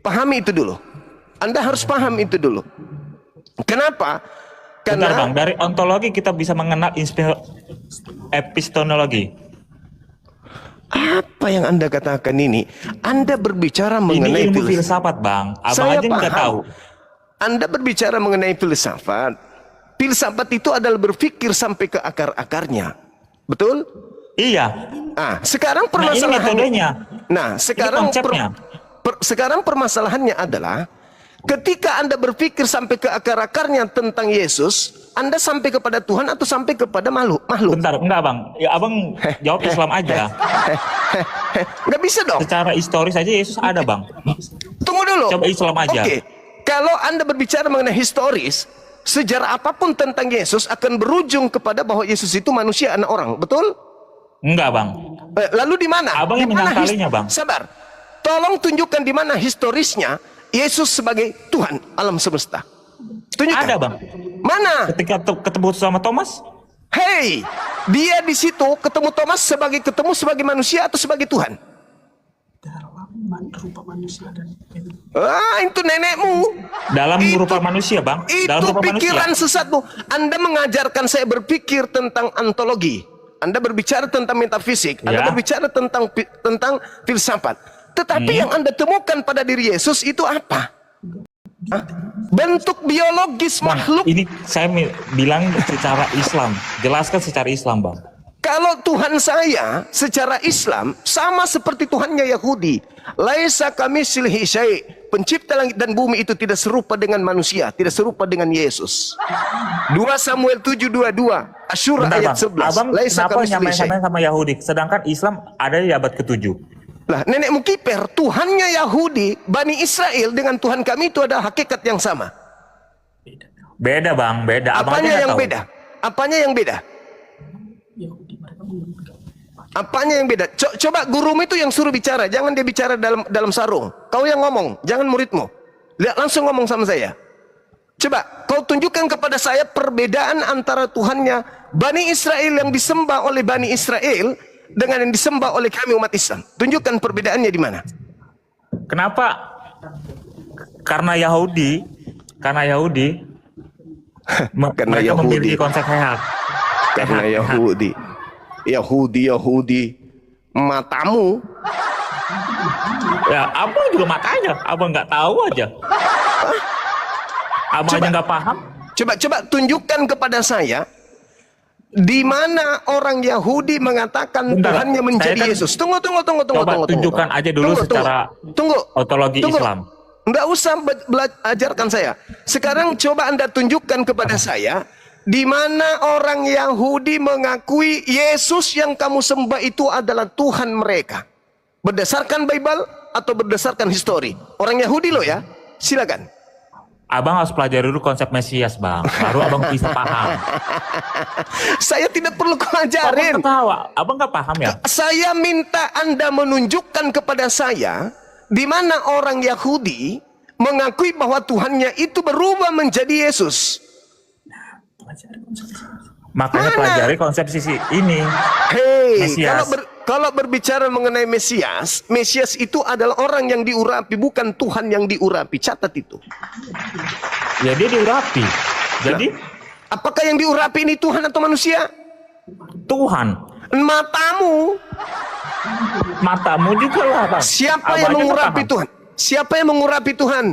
Pahami itu dulu. Anda harus paham itu dulu. Kenapa? Bentar Karena bang, dari ontologi kita bisa mengenal epistemologi. Apa yang Anda katakan ini? Anda berbicara Ini mengenai ilmu filsafat bang, abang Saya aja nggak paham. tahu. Anda berbicara mengenai filsafat. Filsafat itu adalah berpikir sampai ke akar-akarnya. Betul? Iya. Sekarang Nah, ini permasalahannya. metodenya. Nah, sekarang konsepnya. sekarang permasalahannya adalah ketika Anda berpikir sampai ke akar-akarnya tentang Yesus, Anda sampai kepada Tuhan atau sampai kepada makhluk? Bentar, enggak bang. Ya, abang jawab Islam aja. Nggak bisa dong. Secara historis aja Yesus ada bang. Tunggu dulu. Coba Islam aja. Oke. Kalau Anda berbicara mengenai historis, sejarah apapun tentang Yesus akan berujung kepada bahwa Yesus itu manusia, anak orang. Betul? Enggak bang. Lalu di mana? Abang yang Di mana menyangkalinya bang. Sabar. Tolong tunjukkan di mana historisnya Yesus sebagai Tuhan alam semesta. Tunjukkan. Ada bang. Mana? Ketika ketemu sama Thomas. Hei, dia di situ ketemu Thomas ketemu sebagai manusia atau sebagai Tuhan? Itu nenekmu. Dalam rupa manusia bang. Dalam Itu rupa pikiran manusia. sesatmu. Anda mengajarkan saya berpikir tentang ontologi. Anda berbicara tentang metafisik. Anda Ya. berbicara tentang filsafat. Tetapi yang Anda temukan pada diri Yesus itu apa? Bentuk biologis makhluk. Ini saya bilang secara Islam. Jelaskan secara Islam bang. Kalau Tuhan saya secara Islam sama seperti Tuhannya Yahudi. Laisa kamitslihi syai'. Pencipta langit dan bumi itu tidak serupa dengan manusia, tidak serupa dengan Yesus. 2 Samuel 7:22, Asyura Bentar, ayat bang. 11. Abang Laisa kenapa kamitslihi syai'. nyamain sama Yahudi? Sedangkan Islam ada di abad ke-7. Lah, nenekmu kiper, Tuhannya Yahudi, Bani Israel dengan Tuhan kami itu ada hakikat yang sama. Beda bang, beda. Abang Apanya aja nggak yang tahu. beda? Apanya yang beda? Apanya yang beda? Coba gurumu itu yang suruh bicara, jangan dia bicara dalam sarung. Kau yang ngomong, jangan muridmu. Lihat langsung ngomong sama saya. Coba kau tunjukkan kepada saya perbedaan antara Tuhannya Bani Israel yang disembah oleh Bani Israel dengan yang disembah oleh kami umat Islam. Tunjukkan perbedaannya di mana? Kenapa? Karena Yahudi Karena mereka Yahudi. memiliki konsep sehat. Karena Yahudi, matamu. Ya, abang juga makanya, abang nggak tahu aja. Abang aja nggak paham. Coba tunjukkan kepada saya di mana orang Yahudi mengatakan Bentar, Tuhannya menjadi saya kan- Yesus. Tunggu. Coba tunjukkan aja dulu secara ontologi Islam. Enggak usah ajarkan saya. Sekarang coba Anda tunjukkan kepada saya di mana orang Yahudi mengakui Yesus yang kamu sembah itu adalah Tuhan mereka. Berdasarkan Bible atau berdasarkan histori? Orang Yahudi loh ya. Silakan. Abang harus pelajari dulu konsep Mesias, Bang. Baru abang bisa paham. Saya tidak perlu kau Abang ajarin. ketawa, abang nggak paham ya? Saya minta Anda menunjukkan kepada saya di mana orang Yahudi mengakui bahwa Tuhannya itu berubah menjadi Yesus. Makanya Mana? pelajari konsep sisi ini. Hei, Mesias. kalau berbicara mengenai Mesias, Mesias itu adalah orang yang diurapi, bukan Tuhan yang diurapi. Catat itu. Ya dia diurapi. Jadi Apakah yang diurapi ini Tuhan atau manusia? Tuhan, Matamu juga lah, Bang. Siapa Abang yang aja nggak mengurapi paham. Tuhan? Siapa yang mengurapi Tuhan?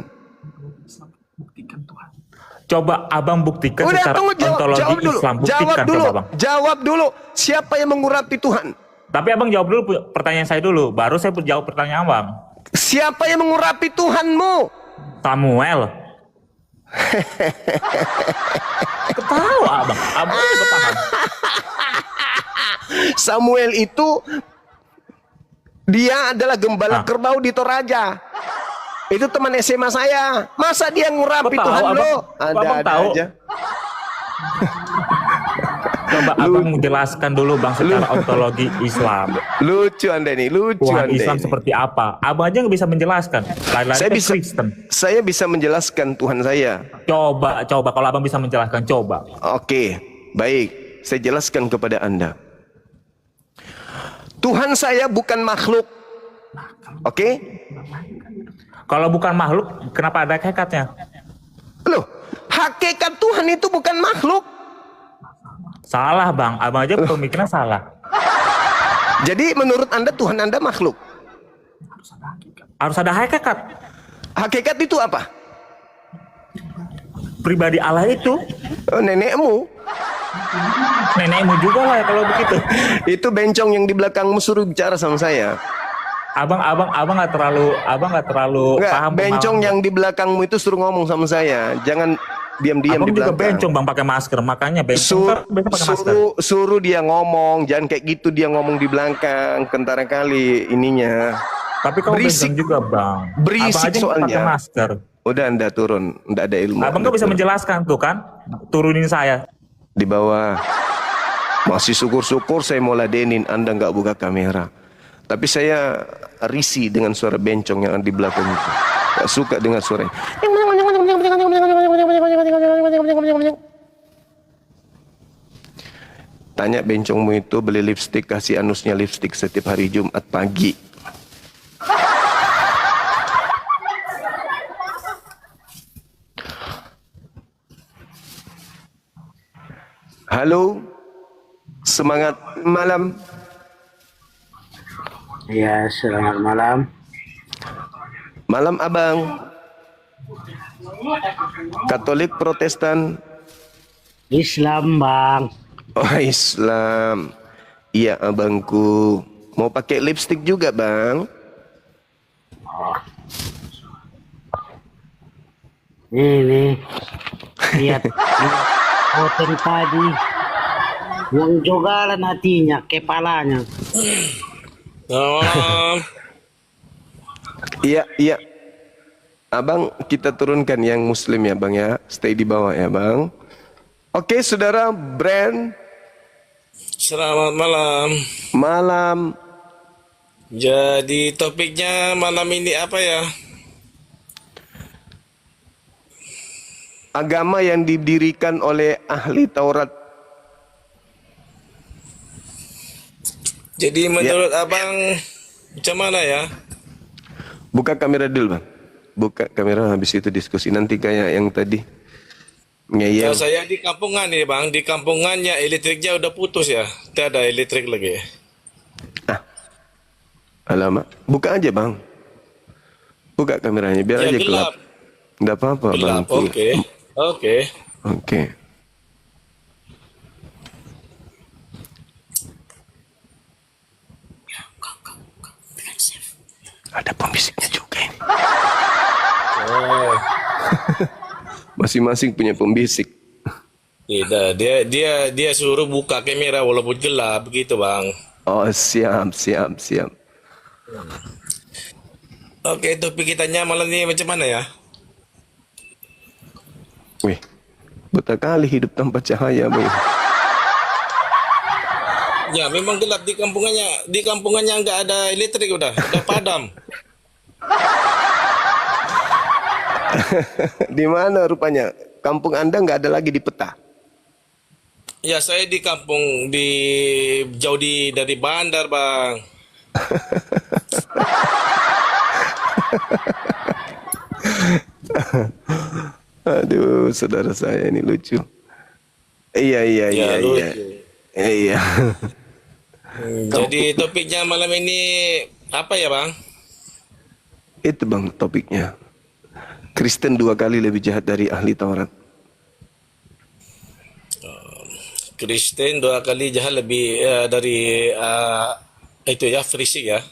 Coba abang buktikan Udah, secara tunggu, ontologi jawab dulu. Islam. Jawab Buktikan dulu. coba, Bang. Jawab dulu. Siapa yang mengurapi Tuhan? Tapi abang jawab dulu pertanyaan saya dulu. Baru saya jawab pertanyaan abang. Siapa yang mengurapi Tuhanmu? Samuel. Ketawa abang. Abang juga paham. Samuel itu dia adalah gembala Ah. kerbau di Toraja. Itu teman SMA saya. Masa dia ngurapi Kok tahu, Tuhan abang? lo? Kok abang tahu? aja. Coba abang menjelaskan dulu bang secara ontologi Islam. Lucu Anda nih, lucu Tuhan Anda Islam ini. seperti apa? Abang aja nggak bisa menjelaskan. Lain-lain Saya kan bisa, Kristen. saya bisa menjelaskan Tuhan saya. Coba kalau abang bisa menjelaskan, coba. Oke, baik. Saya jelaskan kepada Anda. Tuhan saya bukan makhluk. Oke? Kalau bukan makhluk, kenapa ada hakikatnya? Loh, hakikat Tuhan itu bukan makhluk. Salah bang, abang aja pemikiran salah. Jadi menurut Anda Tuhan Anda makhluk. Harus ada hakikat. Hakikat itu apa? Pribadi Allah itu, Oh, nenekmu. nenekmu juga lah ya kalau begitu. Itu bencong yang di belakangmu suruh bicara sama saya. Abang nggak terlalu Enggak, paham. bencong pemahaman. yang di belakangmu itu suruh ngomong sama saya. Jangan diam-diam Abang di juga belakang. bencong bang pakai masker, makanya bencong kan biasanya pakai masker. Suruh dia ngomong, jangan kayak gitu dia ngomong di belakang. Kentara kali ininya. Tapi kau berisik. bencong juga bang. Berisik abang aja soalnya. pakai masker. Udah Anda turun, enggak ada ilmu. Abang Anda nggak bisa turun. menjelaskan tuh kan? Turunin saya. Di bawah. Masih syukur-syukur saya mau ladenin Anda nggak buka kamera. Tapi saya risih dengan suara bencong yang ada di belakang itu. Gak suka dengan suara. Tanya bencongmu itu beli lipstik, kasih anusnya lipstik setiap hari Jumat pagi. Halo, semangat malam. Ya, selamat malam. Malam abang. Katolik, Protestan. Islam, Bang. Oh, Islam. Iya abangku. Mau pakai lipstik juga bang? Nih. Lihat hotel tadi. Yang jugalan hatinya, kepalanya. Iya. Abang kita turunkan yang muslim ya bang ya. Stay di bawah ya bang. Oke saudara Brand. Selamat malam. Malam. Jadi topiknya malam ini apa ya? Agama yang didirikan oleh ahli Taurat. Jadi menurut abang macam mana ya? Buka kamera dulu bang. Buka kamera habis itu diskusi. Nanti kayak yang tadi. Ngeyel. Kalau saya di kampungan nih bang, di kampungannya elektriknya udah putus ya, tidak ada elektrik lagi. Alamak. Buka aja bang. Buka kameranya biar Ya aja gelap. gelap. Enggak apa-apa, Bang. Gelap. Oke. Oke. Oke. Ada pembisiknya juga ini. Oh, Masing-masing punya pembisik. tidak. Dia suruh buka kamera walaupun gelap begitu, Bang. Oh, siap. Oke, topik kitanya malam ini macam mana ya? Wih, betah kali hidup tanpa cahaya, Bang. Ya, memang gelap di kampungannya. Di kampungannya nggak ada elektrik udah padam. Di mana rupanya? Kampung Anda nggak ada lagi di peta. Ya, saya di kampung jauh dari bandar, Bang. Aduh, saudara saya ini lucu. Iya. lucu. Iya. Jadi topiknya malam ini apa ya, Bang? Itu Bang topiknya. Kristen 2 kali lebih jahat dari ahli Taurat. Kristen 2 kali jahat lebih dari itu ya, Frisik ya.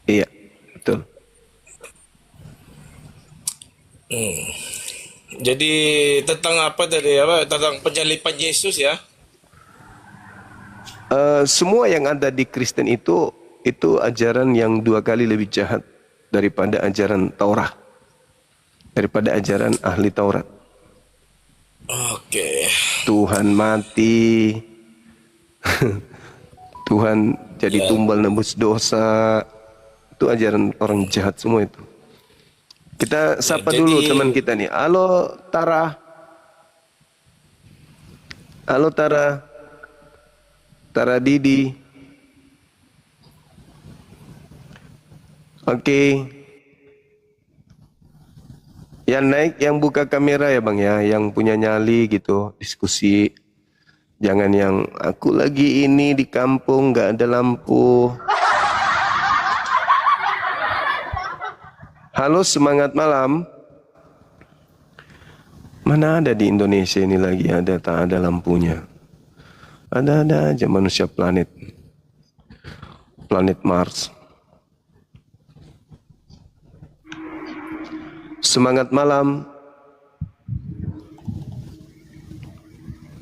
Iya, betul. Jadi tentang apa tadi apa? Tentang penyalipan Yesus ya. Semua yang ada di Kristen itu ajaran yang 2 kali lebih jahat daripada ajaran Taurat, daripada ajaran ahli Taurat. Oke. Tuhan mati, Tuhan jadi tumbal nebus dosa, itu ajaran orang jahat semua itu. Kita sapa dulu teman kita nih. Halo Tara. Halo Tara. Tara Didi. Oke. Yang naik, yang buka kamera ya Bang ya, yang punya nyali gitu, diskusi. Jangan yang aku lagi ini di kampung nggak ada lampu. Halo, semangat malam. Mana ada di Indonesia ini lagi ada tak ada lampunya. Ada aja manusia planet Mars. Semangat malam.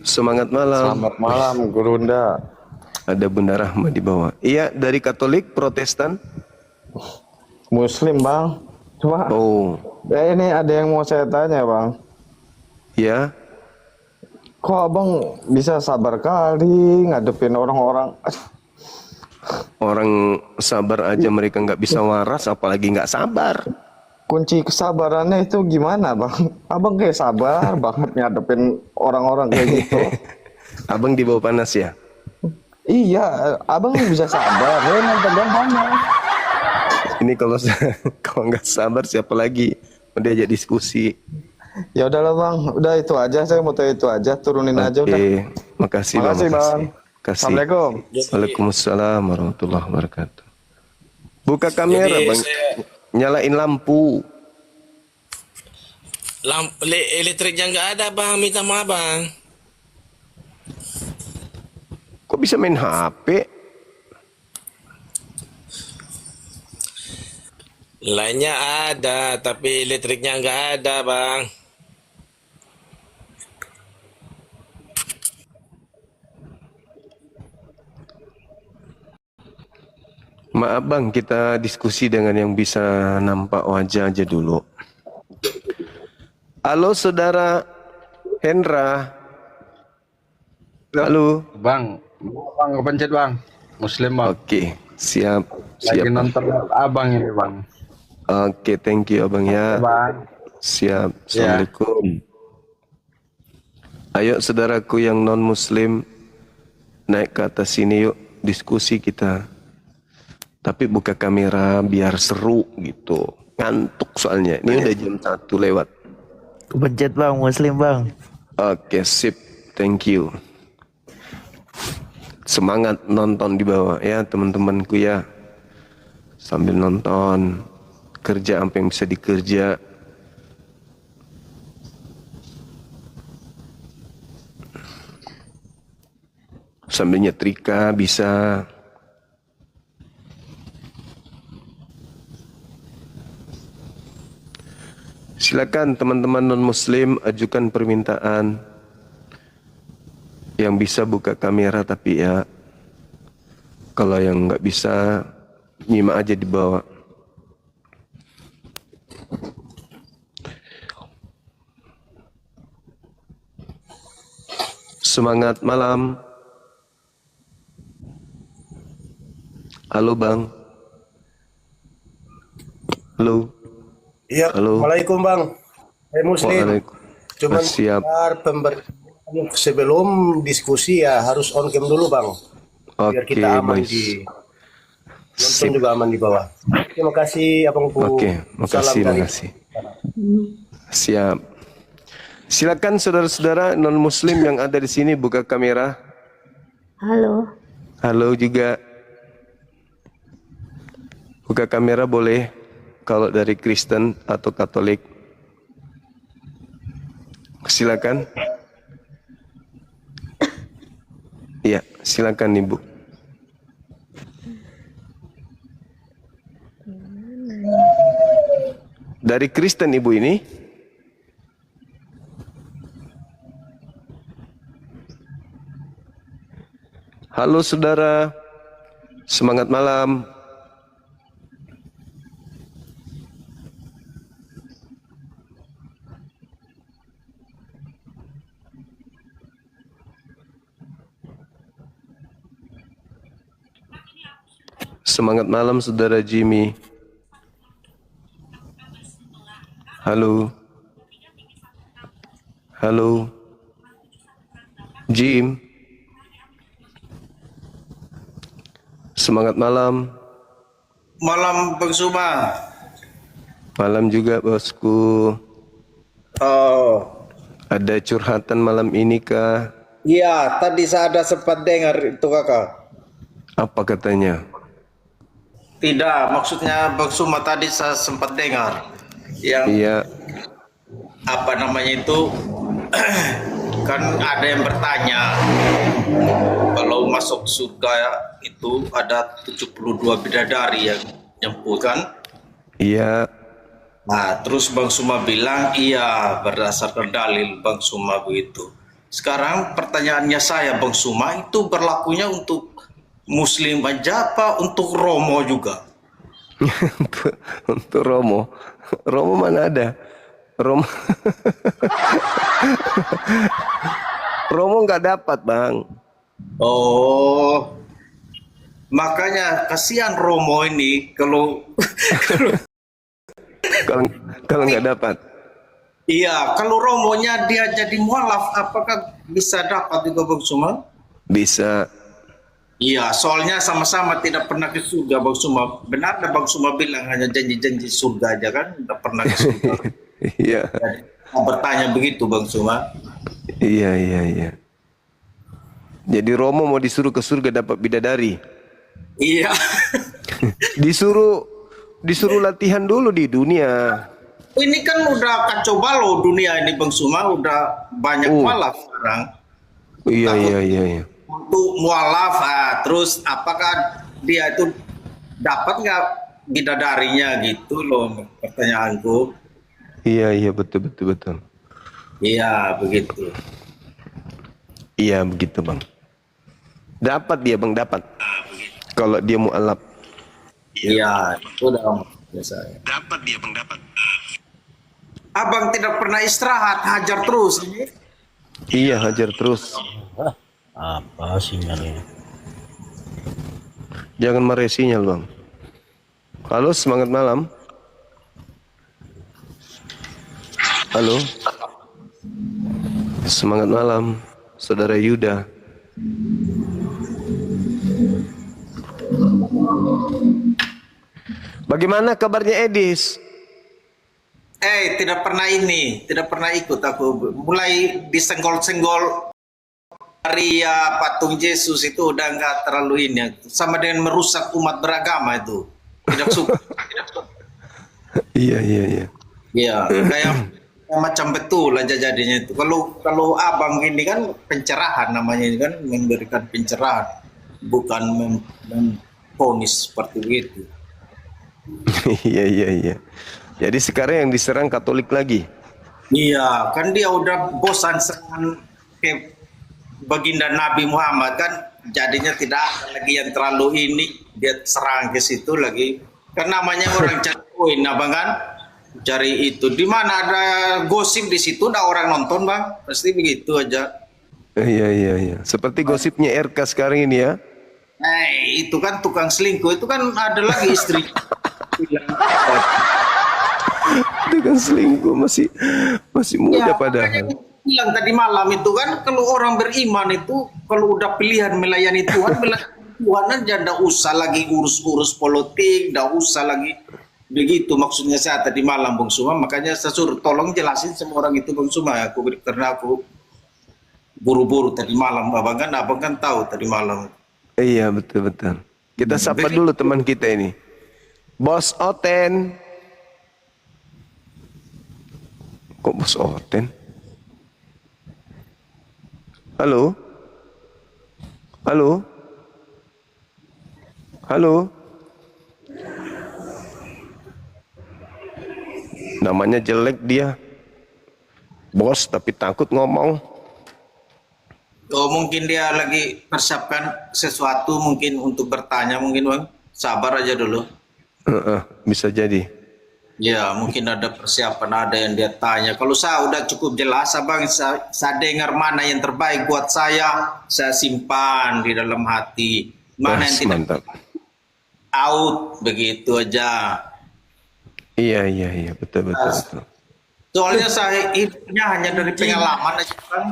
Semangat malam. Selamat malam, Gurunda. Ada Bunda Rahma di bawah. Iya, dari Katolik, Protestan. Muslim, Bang. Cuma, Oh, ini ada yang mau saya tanya, Bang. ya. Kok abang bisa sabar kali ngadepin orang-orang? Orang sabar aja mereka nggak bisa waras, apalagi nggak sabar. Kunci kesabarannya itu gimana, Bang? Abang kayak sabar banget ngadepin orang-orang kayak gitu. Abang di bawah panas ya? Iya, abang bisa sabar. Yang tegang panas. Ini kalau kalau nggak sabar siapa lagi? Mau diajak diskusi. Ya udahlah, Bang. Udah itu aja. Saya mau tahu itu aja. Turunin aja udah. Oke, makasih Bang. Makasih, Bang. Kasih. Assalamualaikum. Waalaikumsalam warahmatullahi wabarakatuh. Buka kamera Jadi Bang. Nyalain lampu. Elektriknya nggak ada, Bang. Minta maaf, Bang. Kok bisa main HP? Lainnya ada, tapi elektriknya nggak ada, Bang. Maaf Bang, kita diskusi dengan yang bisa nampak wajah aja dulu. Halo Saudara Hendra. Halo. Bang kepencet Bang. Muslim Bang. Oke, siap. Lagi Siap. nonton abang ini Bang. Oke, thank you Abang ya. Bang. Siap. Assalamualaikum. Ayo saudaraku yang non muslim naik ke atas sini yuk, diskusi kita. Tapi buka kamera biar seru gitu. Ngantuk soalnya. Ini udah jam 1 lewat. Kepencet Bang, Muslim Bang. Oke, sip. Thank you. Semangat nonton di bawah ya teman-temanku ya. Sambil nonton. kerja apa yang bisa dikerja. Sambil nyetrika bisa. Silakan teman-teman non-muslim ajukan permintaan yang bisa buka kamera, tapi ya kalau yang nggak bisa nyimak aja di bawah. Semangat malam. Halo Bang. Halo. Iya, Halo. Assalamualaikum Bang. Saya Muslim. Cuman Siap. pemberitaan sebelum diskusi ya harus on cam dulu Bang. Biar Oke, kita aman boys. di nonton Sip. juga aman di bawah. Terima kasih Abang Bu. Oke, makasih, Salam dari- makasih. Siap. Silakan saudara-saudara non-muslim yang ada di sini buka kamera. Halo. Halo juga. Buka kamera boleh kalau dari Kristen atau Katolik. Silakan. Iya, silakan Ibu. Dari Kristen Ibu ini? Halo saudara, semangat malam. Semangat malam saudara Jimmy. Halo. Halo. Jim. Semangat malam. Malam Bang Suma. Malam juga bosku. Oh, Ada curhatan malam ini kah? iya tadi saya ada sempat dengar itu kakak. Apa katanya? Tidak, maksudnya Bang Suma tadi saya sempat dengar yang Iya. apa namanya itu kan ada yang bertanya kalau masuk surga itu ada 72 bidadari yang nyemput kan. Iya. Nah, terus Bang Suma bilang iya berdasarkan dalil Bang Suma begitu. Sekarang pertanyaannya saya Bang Suma itu berlakunya untuk Muslim aja apa untuk Romo juga? Untuk Romo. Romo mana ada? Romo. Romo nggak dapat bang. Oh, makanya kasihan Romo ini kalau Kalau nggak dapat. iya kalau Romonya dia jadi mualaf apakah bisa dapat juga Bang Suma? Bisa. Iya, soalnya sama-sama tidak pernah ke surga Bang Suma. Benar dah Bang Suma bilang hanya janji-janji surga aja kan, tidak pernah ke surga. Iya. Mau bertanya begitu Bang Suma. Iya, iya, iya. Jadi Romo mau disuruh ke surga dapat bidadari. Iya. Disuruh latihan dulu di dunia. Ini kan udah kacau balau dunia ini Bang Suma, udah banyak mualaf sekarang. Iya, iya, iya, iya. Untuk mualaf, terus apakah dia itu dapat nggak bidadarinya gitu loh pertanyaanku. Iya, iya, betul, betul, betul. Iya, begitu. Iya, begitu bang. Dapat dia bang, dapat. Kalau dia mualaf. Iya, itu udah biasa. Dapat dia bang, dapat. Abang tidak pernah istirahat, hajar terus. Iya, hajar terus. Apa sinyal ini? Jangan marahi sinyal bang. Halo, semangat malam. Halo. Semangat malam, saudara Yuda. Bagaimana kabarnya Edis? Tidak pernah ikut aku. Mulai disenggol-senggol dari patung Yesus itu udah nggak terlalu ini. Sama dengan merusak umat beragama itu. Tidak suka. Iya, iya, iya. Iya, kayak macam betul aja jadinya itu. Kalau abang ini kan pencerahan namanya ini kan, memberikan pencerahan, bukan memvonis seperti itu. Iya, iya, iya. Jadi sekarang yang diserang Katolik lagi. Iya, kan dia udah bosan serangan ke baginda Nabi Muhammad kan, jadinya tidak ada lagi yang terlalu ini, dia serang ke situ lagi. Kan namanya orang cari poin, abang kan? Cari itu. Di mana ada gosip di situ, ada orang nonton, bang. Pasti begitu aja. Iya, iya, iya. Seperti gosipnya RK sekarang ini ya. Itu kan tukang selingkuh, itu kan ada lagi istri. Tukang selingkuh masih muda Ya, padahal. bilang tadi malam itu kan, kalau orang beriman itu kalau udah pilihan melayani Tuhan, Tuhan aja ndak usah lagi urus-urus politik, ndak usah lagi begitu. Maksudnya saya tadi malam Bang Suma, makanya saya suruh tolong jelasin sama orang itu Bang Suma, karena aku buru-buru tadi malam, abang kan tahu tadi malam. Iya, betul. Kita sapa dulu teman kita ini. Bos Oten. Kok Bos Oten? Halo? Halo? Halo? Namanya jelek dia. Bos tapi takut ngomong. Oh, mungkin dia lagi persiapkan sesuatu mungkin untuk bertanya mungkin Bang. Sabar aja dulu. Bisa jadi. Ya, mungkin ada persiapan, ada yang dia tanya. Kalau saya udah cukup jelas, Abang, saya dengar mana yang terbaik buat saya simpan di dalam hati. Mana yang tidak mantap. Out, begitu aja. Iya, betul. Soalnya saya hidupnya hanya dari pengalaman aja, Bang.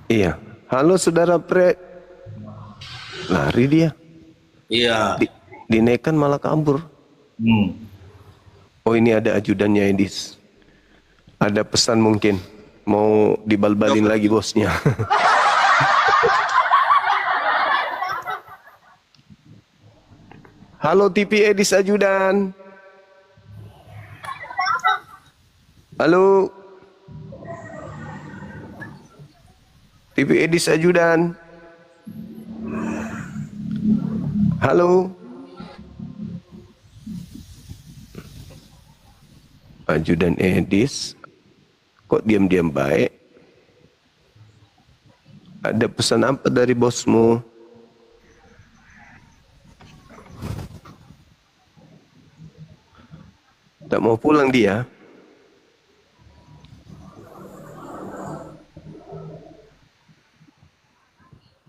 Iya. Halo saudara Pre. Lari dia. Iya. Dinaikkan malah kabur. Oh, ini ada ajudannya Edis. Ada pesan mungkin. Mau dibalbalin lagi bosnya. Halo TV Edis ajudan. Halo. TV Edis ajudan. Halo. Ajudan Edis. Kok diam-diam baik? Ada pesan apa dari bosmu? Tak mau pulang dia?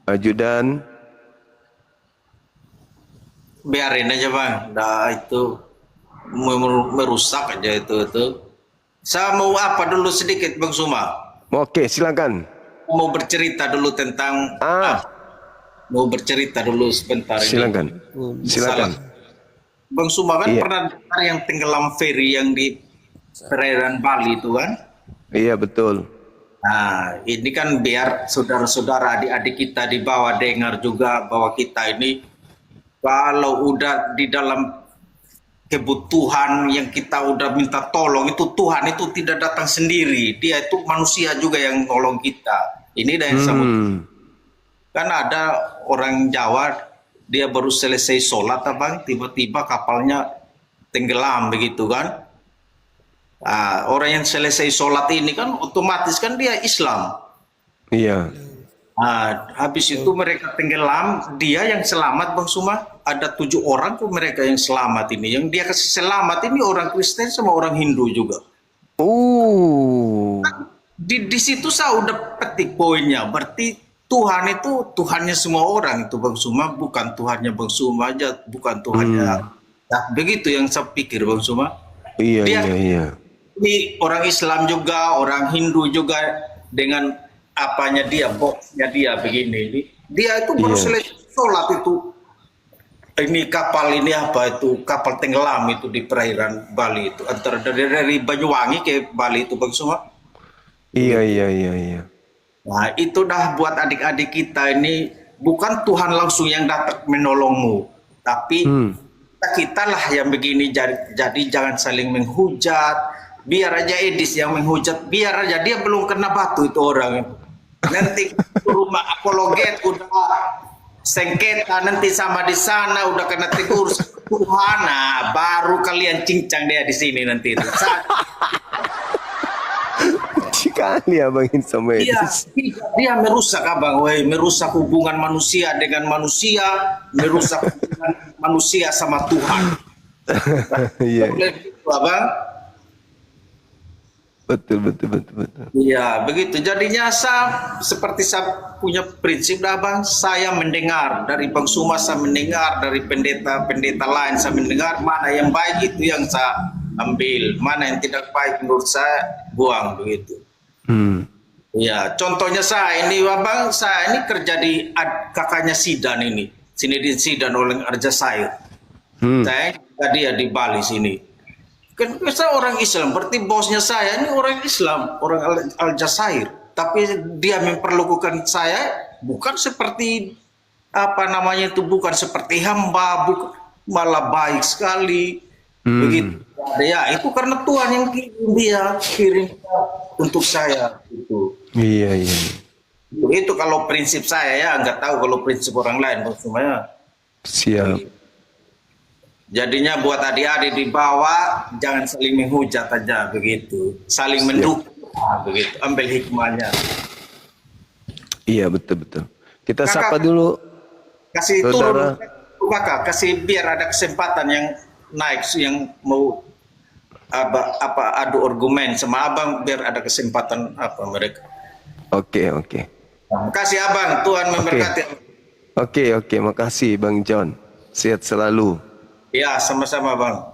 Ajudan. Biarin aja Bang, itu merusak aja itu. Saya mau apa dulu sedikit Bang Suma? Oke, silakan. Mau bercerita dulu tentang mau bercerita dulu sebentar silakan. ini. Silakan. Bang Suma kan Iya. pernah dengar yang tenggelam ferry yang di perairan Bali itu kan? Iya, betul. Nah, ini kan biar saudara-saudara adik-adik kita di bawah dengar juga bahwa kita ini kalau udah di dalam kebutuhan yang kita udah minta tolong, itu Tuhan itu tidak datang sendiri, dia itu manusia juga yang nolong kita. Ini yang sebut kan ada orang Jawa, dia baru selesai sholat Abang, tiba-tiba kapalnya tenggelam begitu kan. Nah, orang yang selesai sholat ini kan otomatis kan dia Islam. Iya. Nah, habis itu mereka tenggelam, dia yang selamat Bang Suma. Ada 7 orang tuh mereka yang selamat ini. Yang dia kasih selamat ini orang Kristen sama orang Hindu juga. Di situ saya udah petik poinnya. Berarti Tuhan itu Tuhannya semua orang itu Bang Suma, bukan Tuhannya Bang Suma aja, bukan Tuhannya. Nah, begitu yang saya pikir Bang Suma. Iya. Ini orang Islam juga, orang Hindu juga dengan apanya dia, boxnya dia begini. Dia itu baru selesai sholat itu. Ini kapal ini apa itu, kapal tenggelam itu di perairan Bali itu. Antara dari Banyuwangi ke Bali itu Bang Suma. Iya. Nah, itu dah buat adik-adik kita ini, bukan Tuhan langsung yang datang menolongmu, tapi kita lah yang begini, jadi jangan saling menghujat. Biar aja Edis yang menghujat, biar aja dia belum kena batu itu orang. Nanti rumah apologet udah sengketa, nanti sama di sana udah kena tegur Tuhan, nah, baru kalian cincang dia di sini nanti. Sekali abang ini sama Dia, Edis. dia merusak abang, merusak hubungan manusia dengan manusia, merusak hubungan manusia sama Tuhan. Iya, Begitu, abang. betul. Iya, begitu. Jadinya seperti saya punya prinsip dah bang, saya mendengar dari Bang Suma, saya mendengar dari pendeta-pendeta lain, saya mendengar mana yang baik itu yang saya ambil, mana yang tidak baik menurut saya buang begitu. Iya, contohnya saya ini abang, saya ini kerja di kakaknya Sidan ini, Sinidin Sidan oleh Aljazair. Saya juga dia di Bali sini. Kan saya orang Islam, berarti bosnya saya ini orang Islam, orang Aljazair. Tapi dia memperlakukan saya bukan seperti apa namanya itu, bukan seperti hamba, malah baik sekali. Begitu. Ya, itu karena Tuhan yang kirim untuk saya itu. Iya. Itu kalau prinsip saya ya, nggak tahu kalau prinsip orang lain semuanya. Siap. Jadinya buat adik-adik di bawah jangan saling menghujat aja begitu, saling mendukung begitu, ambil hikmahnya. Iya, betul. Kita Kakak, sapa dulu. Kasih Saudara. turun kakak, kasih biar ada kesempatan yang naik, yang mau adu argumen sama abang, biar ada kesempatan mereka. Oke. Kasih abang, Tuhan memberkati. Oke, makasih Bang John. Sehat selalu. Ya, sama-sama bang.